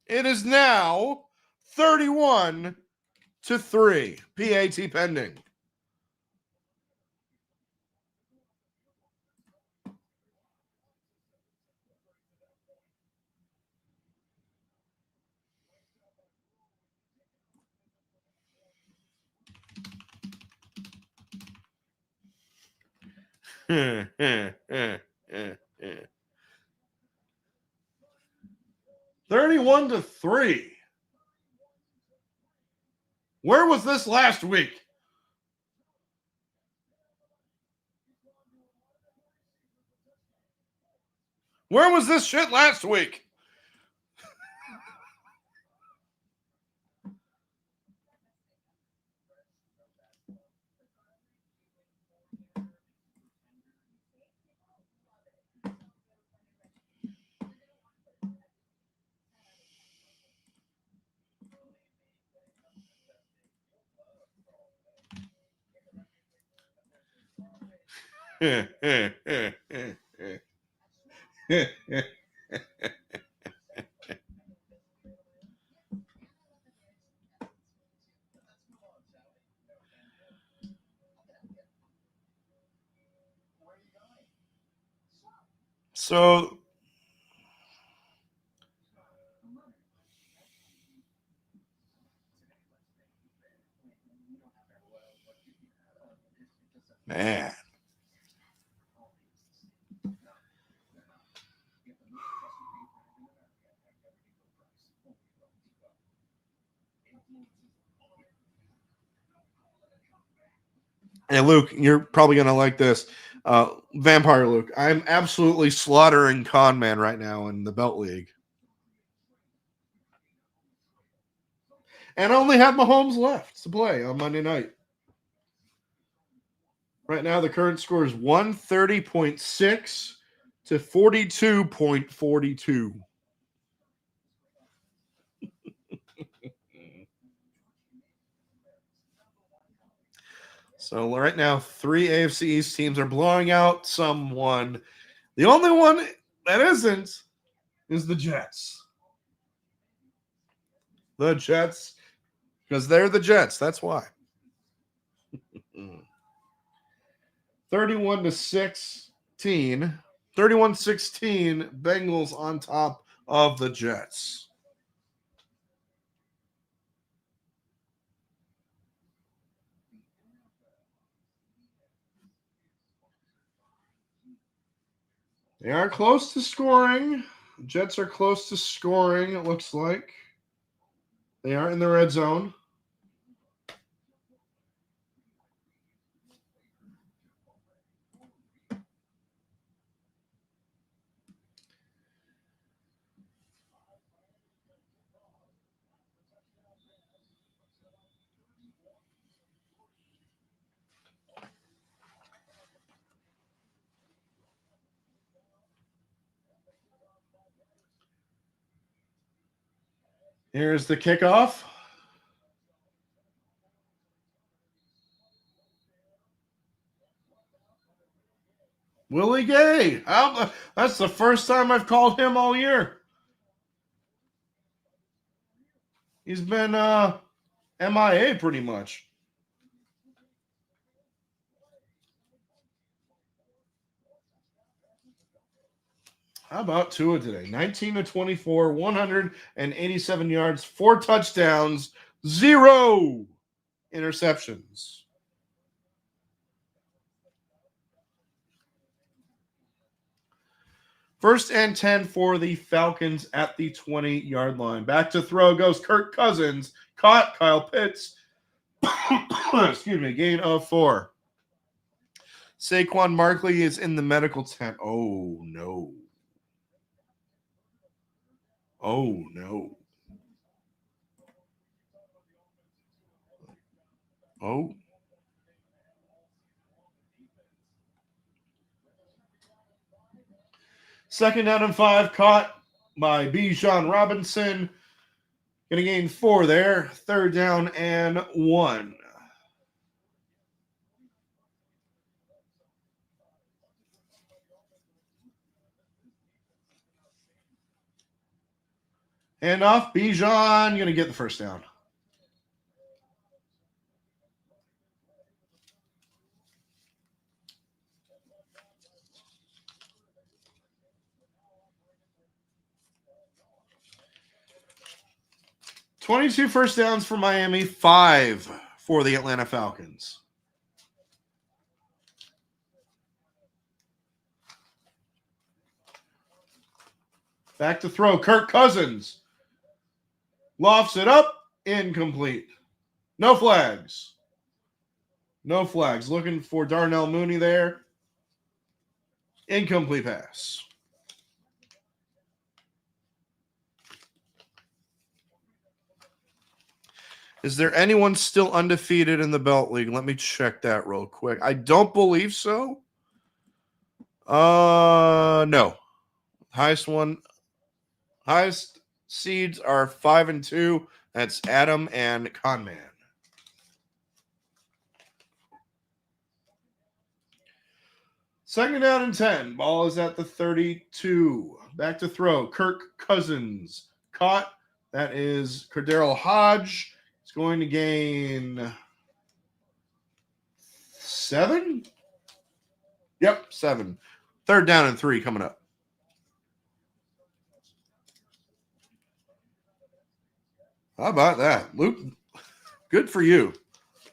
It is now 31-3. PAT pending. $31-3. Where was this last week? Where was this shit last week? So man. Hey, Luke, you're probably going to like this. Vampire Luke, I'm absolutely slaughtering Con Man right now in the Belt League. And I only have Mahomes left to play on Monday night. Right now, the current score is 130.6 to 42.42. So right now, 3 AFC East teams are blowing out someone. The only one that isn't is the Jets. The Jets, because they're the Jets. That's why. 31-16. 31-16. Bengals on top of the Jets. They are close to scoring. Jets are close to scoring, it looks like. They are in the red zone. Here's the kickoff. Willie Gay. That's the first time I've called him all year. He's been MIA pretty much. How about Tua today? 19 of 24, 187 yards, 4 touchdowns, 0 interceptions. First and 10 for the Falcons at the 20-yard line. Back to throw goes Kirk Cousins. Caught Kyle Pitts. Excuse me, gain of 4. Saquon Barkley is in the medical tent. Oh, no. Oh, no. Oh. Second down and 5, caught by Bijan Robinson. Going to gain 4 there. Third down and 1. Hand off. Bijan going to get the first down. $22 first downs for Miami, 5 for the Atlanta Falcons. Back to throw. Kirk Cousins lofts it up. Incomplete. No flags. No flags. Looking for Darnell Mooney there. Incomplete pass. Is there anyone still undefeated in the Belt League? Let me check that real quick. I don't believe so. No. Highest seeds are 5 and 2. That's Adam and Conman. Second down and 10. Ball is at the 32. Back to throw. Kirk Cousins caught. That is Cordero Hodge. It's going to gain 7. Yep, 7. Third down and 3 coming up. How about that? Luke, good for you.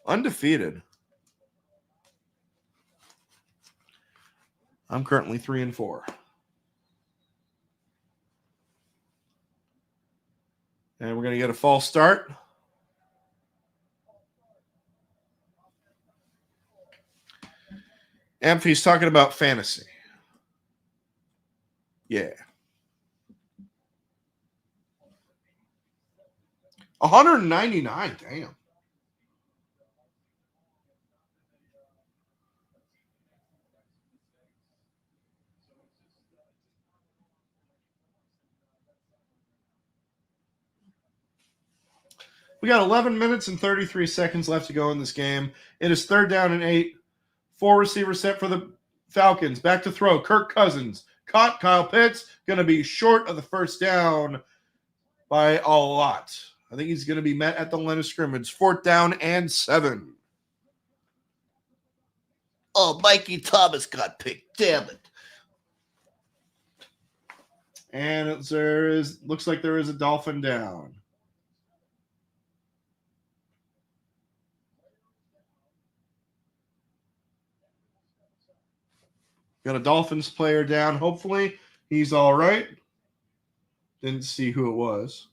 Undefeated. I'm currently 3 and 4. And we're going to get a false start. Amphi's talking about fantasy. Yeah. 199. Damn. We got 11 minutes and 33 seconds left to go in this game. It is third down and 8. 4 receivers set for the Falcons. Back to throw. Kirk Cousins caught Kyle Pitts. Going to be short of the first down by a lot. I think he's going to be met at the line of scrimmage. 4th down and 7. Oh, Mikey Thomas got picked. Damn it. And looks like there is a Dolphin down. Got a Dolphins player down. Hopefully he's all right. Didn't see who it was.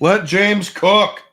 Let James cook.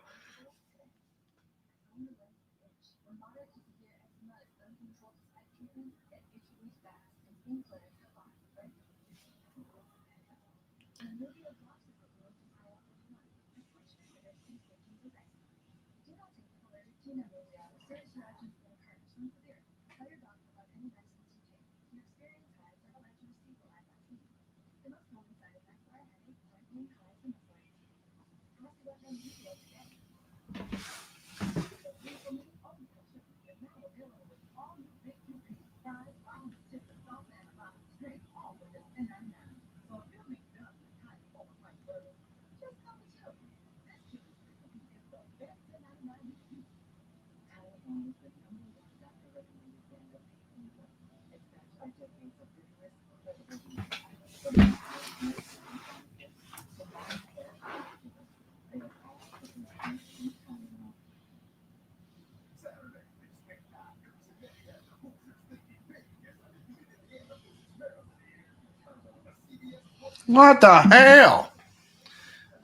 What the hell?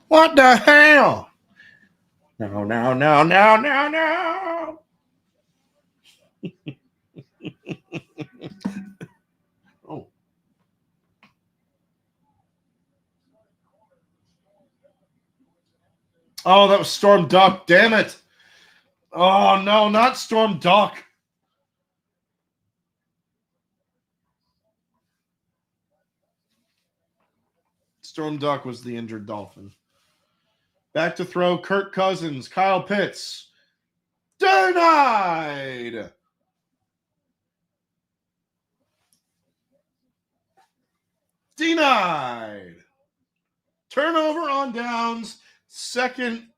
What the hell? No, no, no, no, no, no. Oh. Oh, that was Storm Duck. Damn it. Oh, no, not Storm Duck. Storm Duck was the injured Dolphin. Back to throw, Kirk Cousins, Kyle Pitts. Denied. Denied. Turnover on downs. Second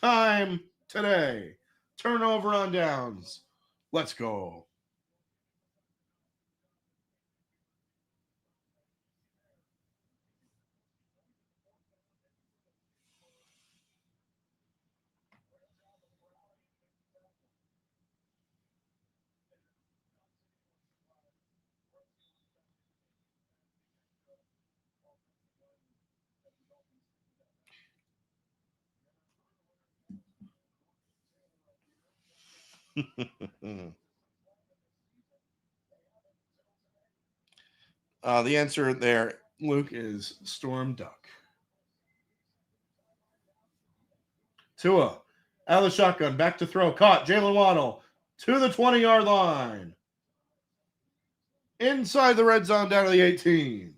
time today. Turnover on downs. Let's go. The answer there, Luke, is Storm Duck. Tua, out of the shotgun, back to throw, caught, Jalen Waddle to the 20-yard line. Inside the red zone, down to the 18.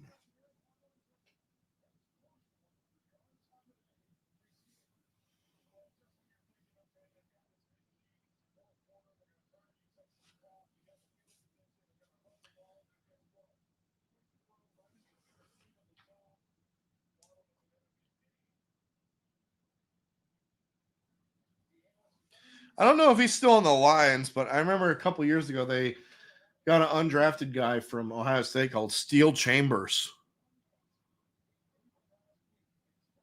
I don't know if he's still on the Lions, but I remember a couple years ago they got an undrafted guy from Ohio State called Steel Chambers.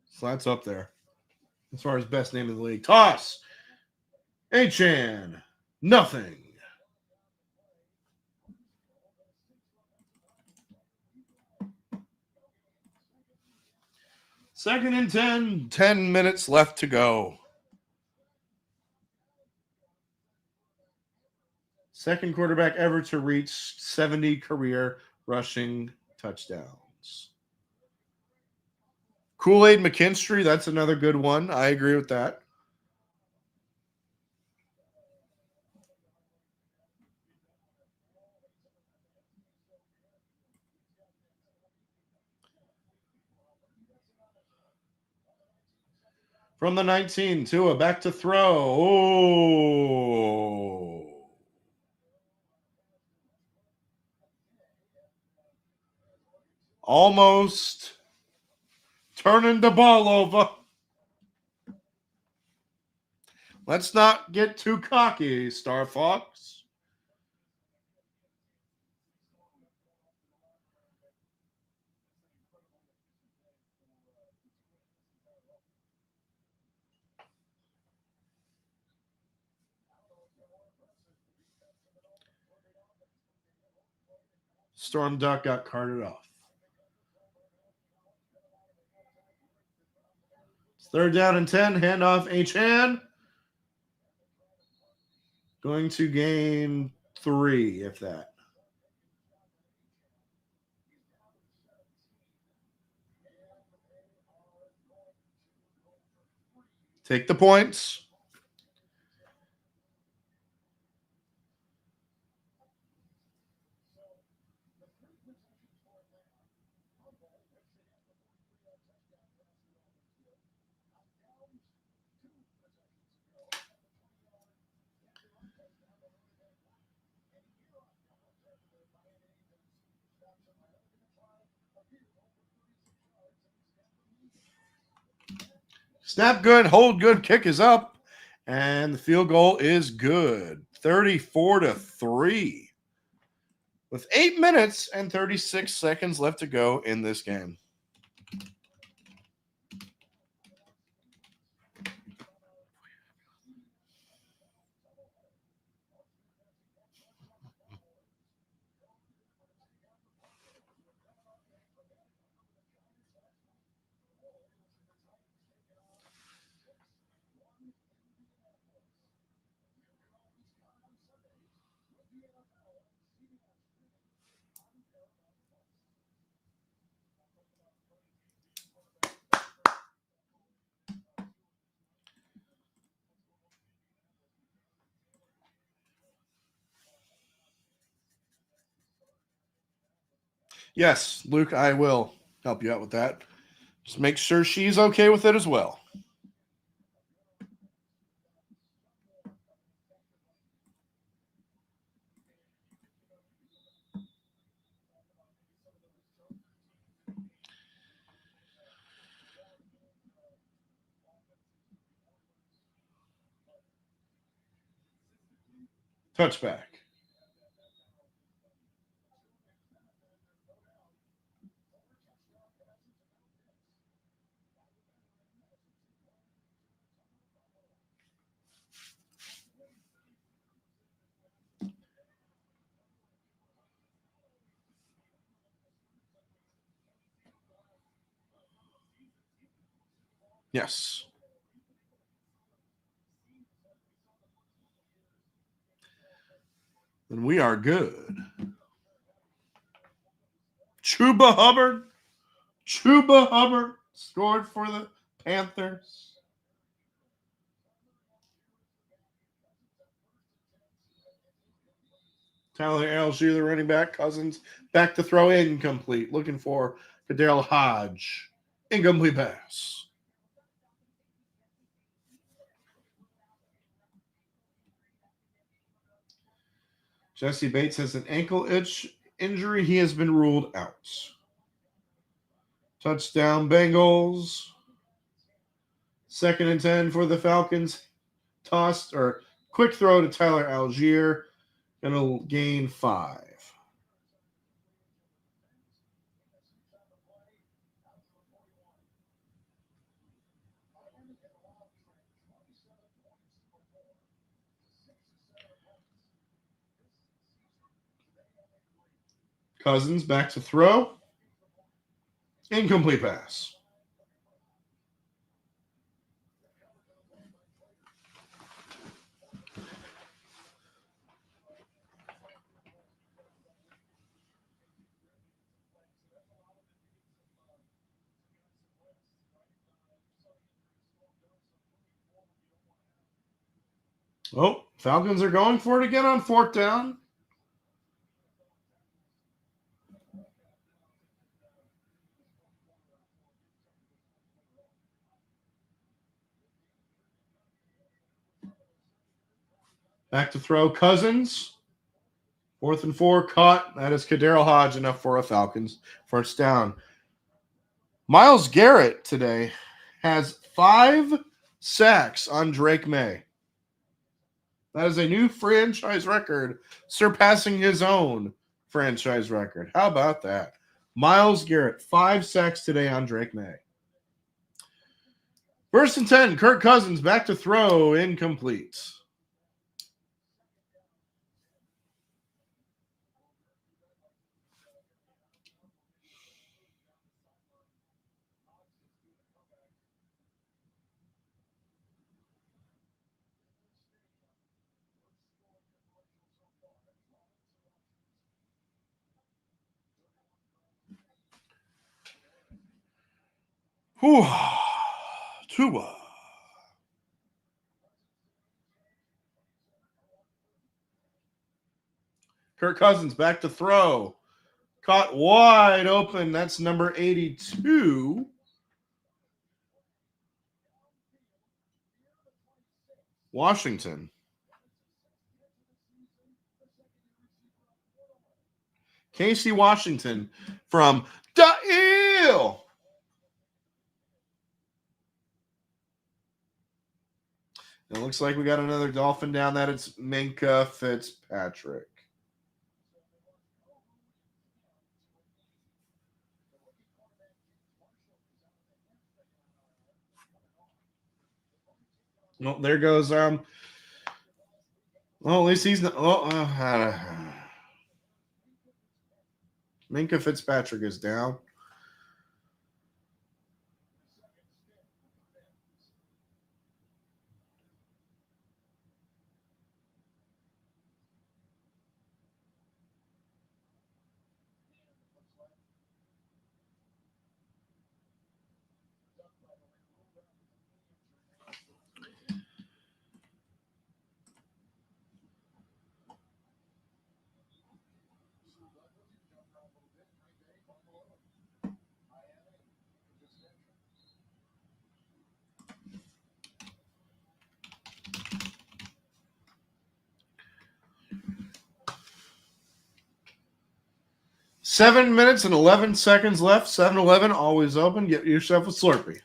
So that's up there as far as best name in the league. Toss. Achan. Nothing. Second and 10. 10 minutes left to go. Second quarterback ever to reach 70 career rushing touchdowns. Kool-Aid McKinstry, that's another good one. I agree with that. From the 19, Tua back to throw. Oh. Almost turning the ball over. Let's not get too cocky, Star Fox. Storm Duck got carted off. Third down and 10. Handoff Achan. Going to gain 3, if that. Take the points. Snap good, hold good, kick is up, and the field goal is good. 34-3. With 8 minutes and 36 seconds left to go in this game. Yes, Luke, I will help you out with that. Just make sure she's okay with it as well. Touchback. Yes. Then we are good. Chuba Hubbard scored for the Panthers. Tyler Algier, the running back. Cousins back to throw, incomplete. Looking for Kadell Hodge. Incomplete pass. Jesse Bates has an ankle injury. He has been ruled out. Touchdown Bengals. 2nd and 10 for the Falcons. Tossed or quick throw to Tyler Algier. Gonna gain 5. Cousins back to throw. Incomplete pass. Oh, Falcons are going for it again on 4th down. Back to throw. Cousins. 4th and 4, caught. That is Kadell Hodge, enough for a Falcons. 1st down. Myles Garrett today has 5 sacks on Drake May. That is a new franchise record, surpassing his own franchise record. How about that? Myles Garrett, 5 sacks today on Drake May. 1st and 10, Kirk Cousins back to throw, incomplete. Whew. Tua. Kirk Cousins back to throw. Caught wide open. That's number 82. Washington. Casey Washington from the Eel. It looks like we got another Dolphin down that. It's Minka Fitzpatrick. Well, there goes well, at least he's not. Minka Fitzpatrick is down. Seven minutes and 11 seconds left. 7-Eleven, always open. Get yourself a Slurpee.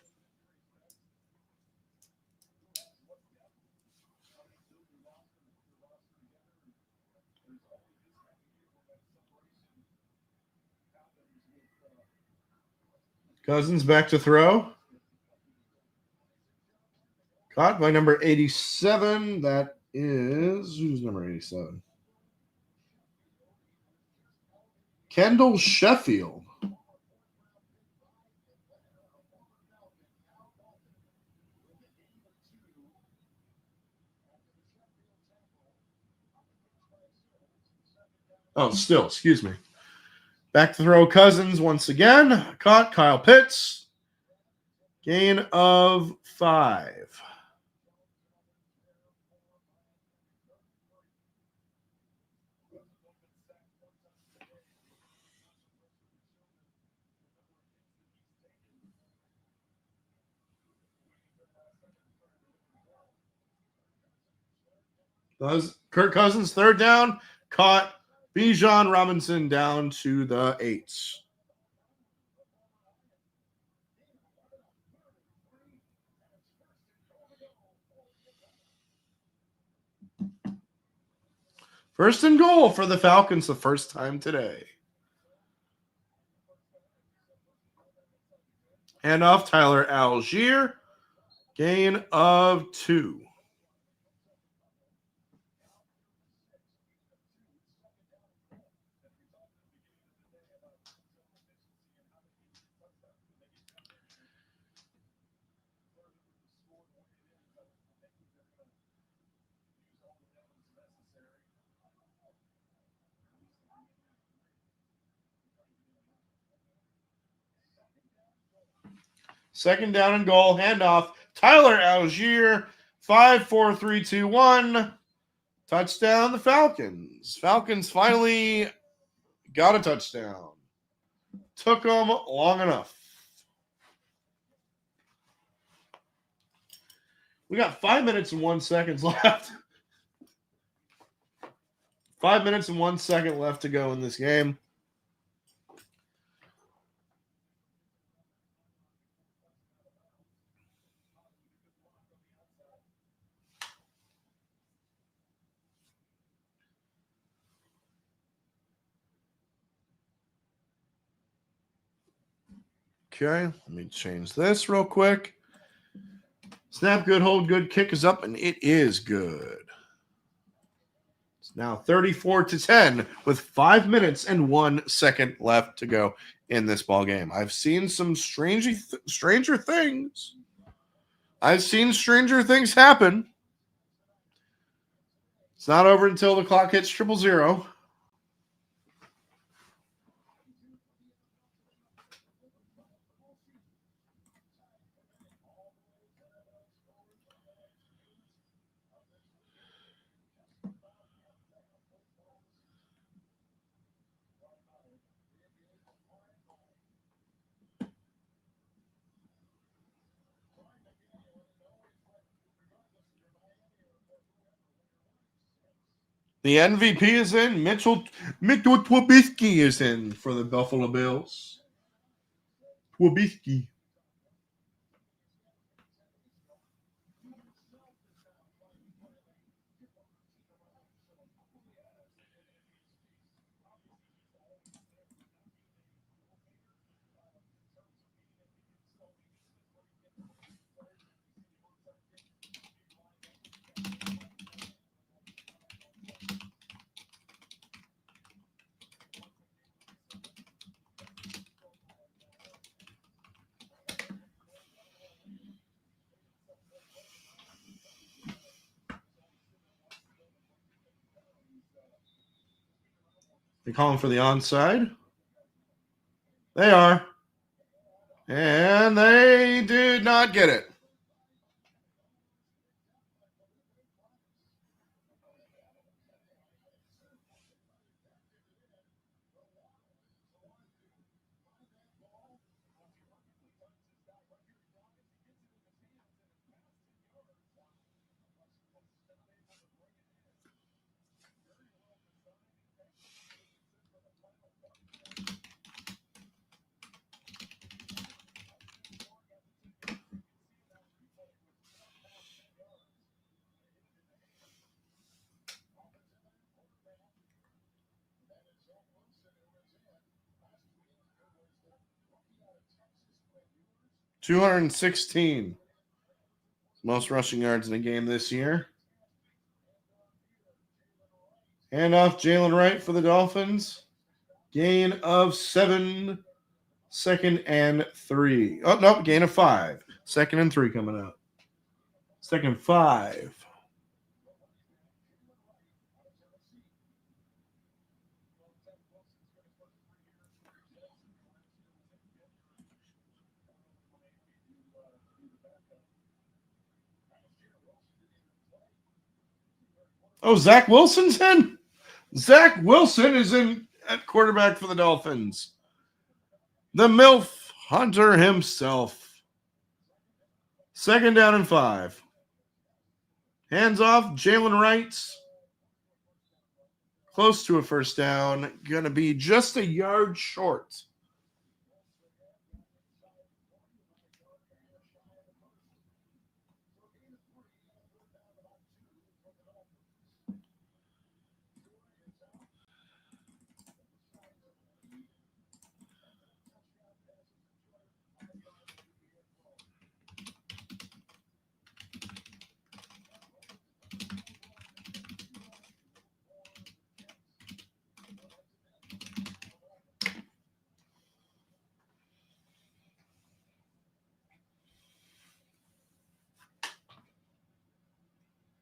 Cousins back to throw. Caught by number 87. That is, who's number 87? Kendall Sheffield. Oh, still, excuse me. Back to throw Cousins once again. Caught Kyle Pitts. Gain of 5. Kirk Cousins, third down. Caught Bijan Robinson down to the 8s. First and goal for the Falcons the first time today. Hand off Tyler Algier. Gain of 2. Second down and goal. Handoff. Tyler Algier. 5, 4, 3, 2, 1. Touchdown, the Falcons. Falcons finally got a touchdown. Took them long enough. We got 5 minutes and 1 second left. 5 minutes and 1 second left to go in this game. Okay, let me change this real quick. Snap good, hold good, kick is up, and it is good. It's now 34-10 with 5 minutes and 1 second left to go in this ball game. I've seen some stranger things. I've seen stranger things happen. It's not over until the clock hits 000. The MVP is in. Mitchell Trubisky is in for the Buffalo Bills. Trubisky. They're calling for the onside. They are. And they did not get it. $216. Most rushing yards in a game this year. Handoff Jalen Wright for the Dolphins. Gain of 7. Second and 3. Oh, no, gain of 5. Second and 3 coming up. Second 5. Oh, Zach Wilson's in? Zach Wilson is in at quarterback for the Dolphins. The MILF Hunter himself. Second down and 5. Hands off, Jalen Wright. Close to a first down. Going to be just a yard short.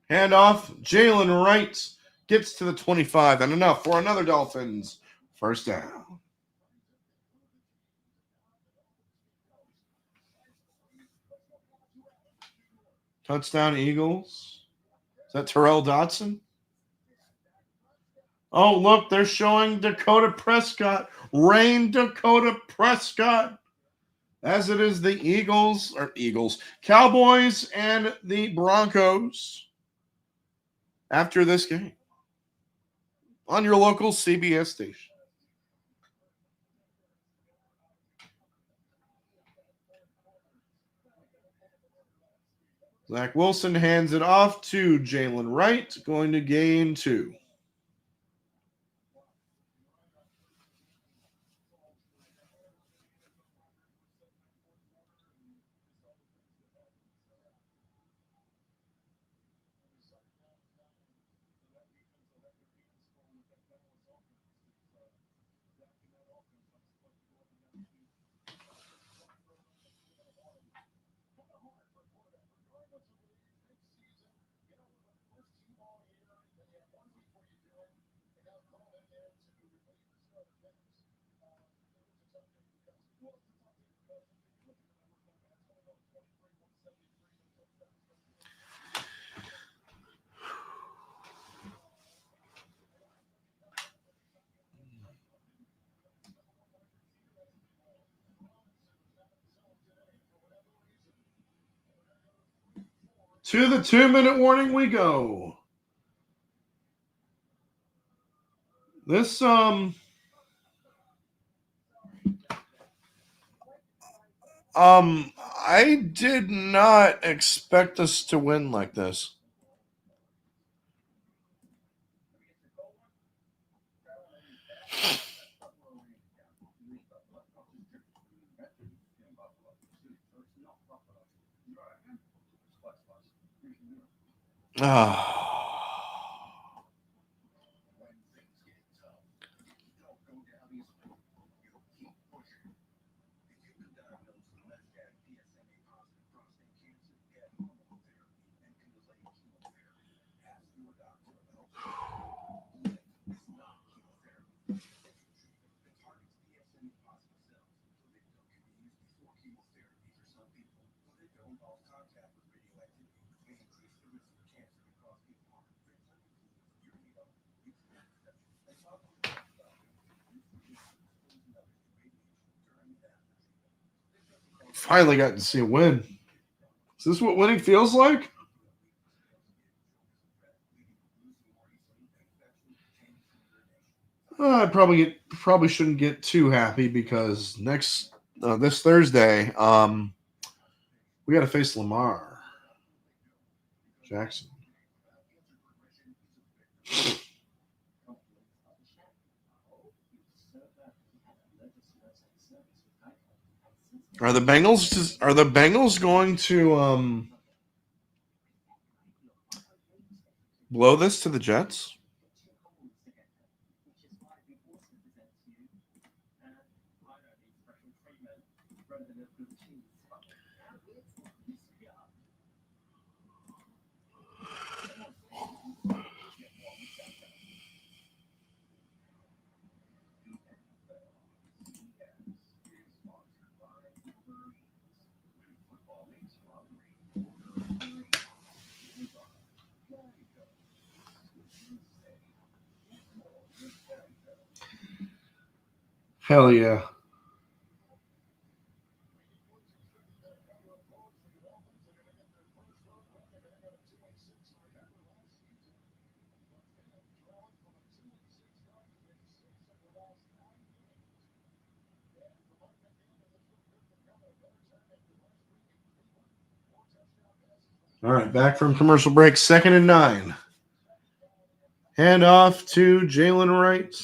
Handoff, Jalen Wright gets to the 25, and enough for another Dolphins first down. Touchdown Eagles. Is that Terrell Dotson? Oh, look, they're showing Dakota Prescott. Rain Dakota Prescott. As it is the Eagles, Cowboys, and the Broncos after this game on your local CBS station. Zach Wilson hands it off to Jalen Wright, going to gain 2. To the 2-minute warning we go. This I did not expect us to win like this. Ah. Finally got to see a win. Is this what winning feels like? I probably shouldn't get too happy because this Thursday, we got to face Lamar Jackson. Are the Bengals going to blow this to the Jets? Hell yeah. All right, back from commercial break, 2nd and 9. Hand off to Jalen Wright.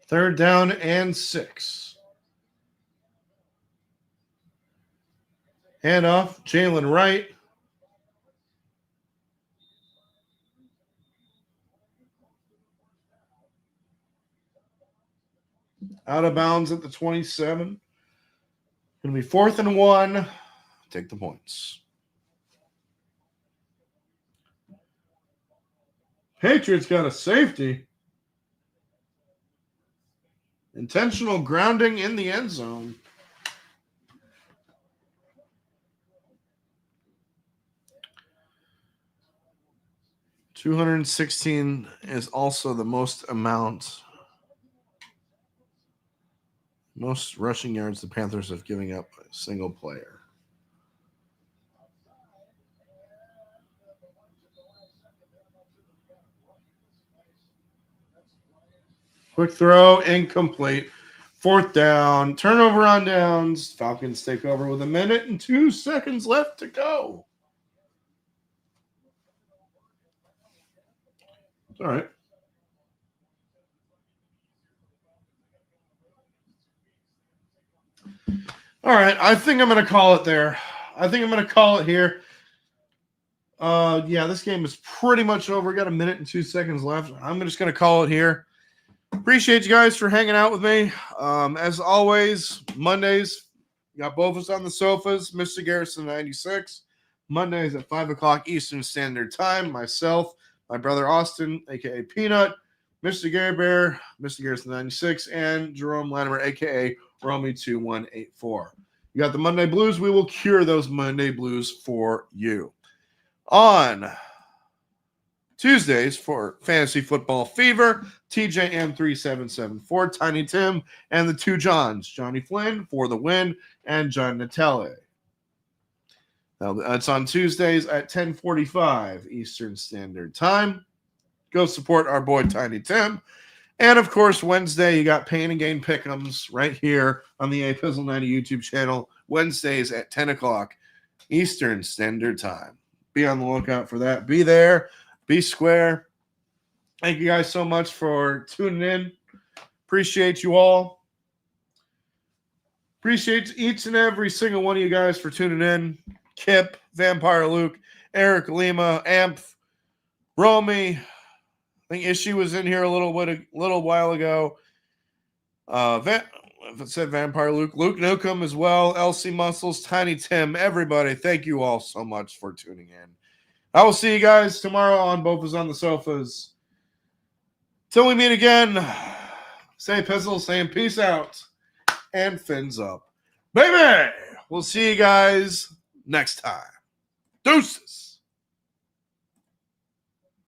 Third down and 6. Hand off, Jalen Wright. Out of bounds at the 27. Going to be 4th and 1. Take the points. Patriots got a safety. Intentional grounding in the end zone. $216 is also the most rushing yards the Panthers have given up a single player. Quick throw, incomplete. 4th down, turnover on downs. Falcons take over with 1 minute and 2 seconds left to go. All right. All right, I think I'm going to call it there. I think I'm going to call it here. Yeah, this game is pretty much over. Got 1 minute and 2 seconds left. I'm just going to call it here. Appreciate you guys for hanging out with me. As always, Mondays, got both of us on the sofas. Mr. Garrison 96. Mondays at 5 o'clock Eastern Standard Time. Myself, my brother Austin, a.k.a. Peanut, Mr. Gary Bear, Mr. Garrison 96, and Jerome Latimer, a.k.a. Romy 2184. You got the Monday Blues. We will cure those Monday Blues for you. On Tuesdays for Fantasy Football Fever, TJM3774, Tiny Tim, and the two Johns, Johnny Flynn for the win, and John Natale. Now, that's on Tuesdays at 10:45 Eastern Standard Time. Go support our boy Tiny Tim. And, of course, Wednesday, you got Pain and Gain Pick'ems right here on the A Pizzle 90 YouTube channel, Wednesdays at 10 o'clock Eastern Standard Time. Be on the lookout for that. Be there. Be square. Thank you guys so much for tuning in. Appreciate you all. Appreciate each and every single one of you guys for tuning in. Kip, Vampire Luke, Eric Lima, Amph, Romy. I think Ishii was in here a little while ago. If it said Vampire Luke, Luke Newcomb as well, Elsie Muscles, Tiny Tim, everybody. Thank you all so much for tuning in. I will see you guys tomorrow on Bofas on the Sofas. Till we meet again, say Pizzle, saying peace out and fins up. Baby, we'll see you guys next time. Deuces.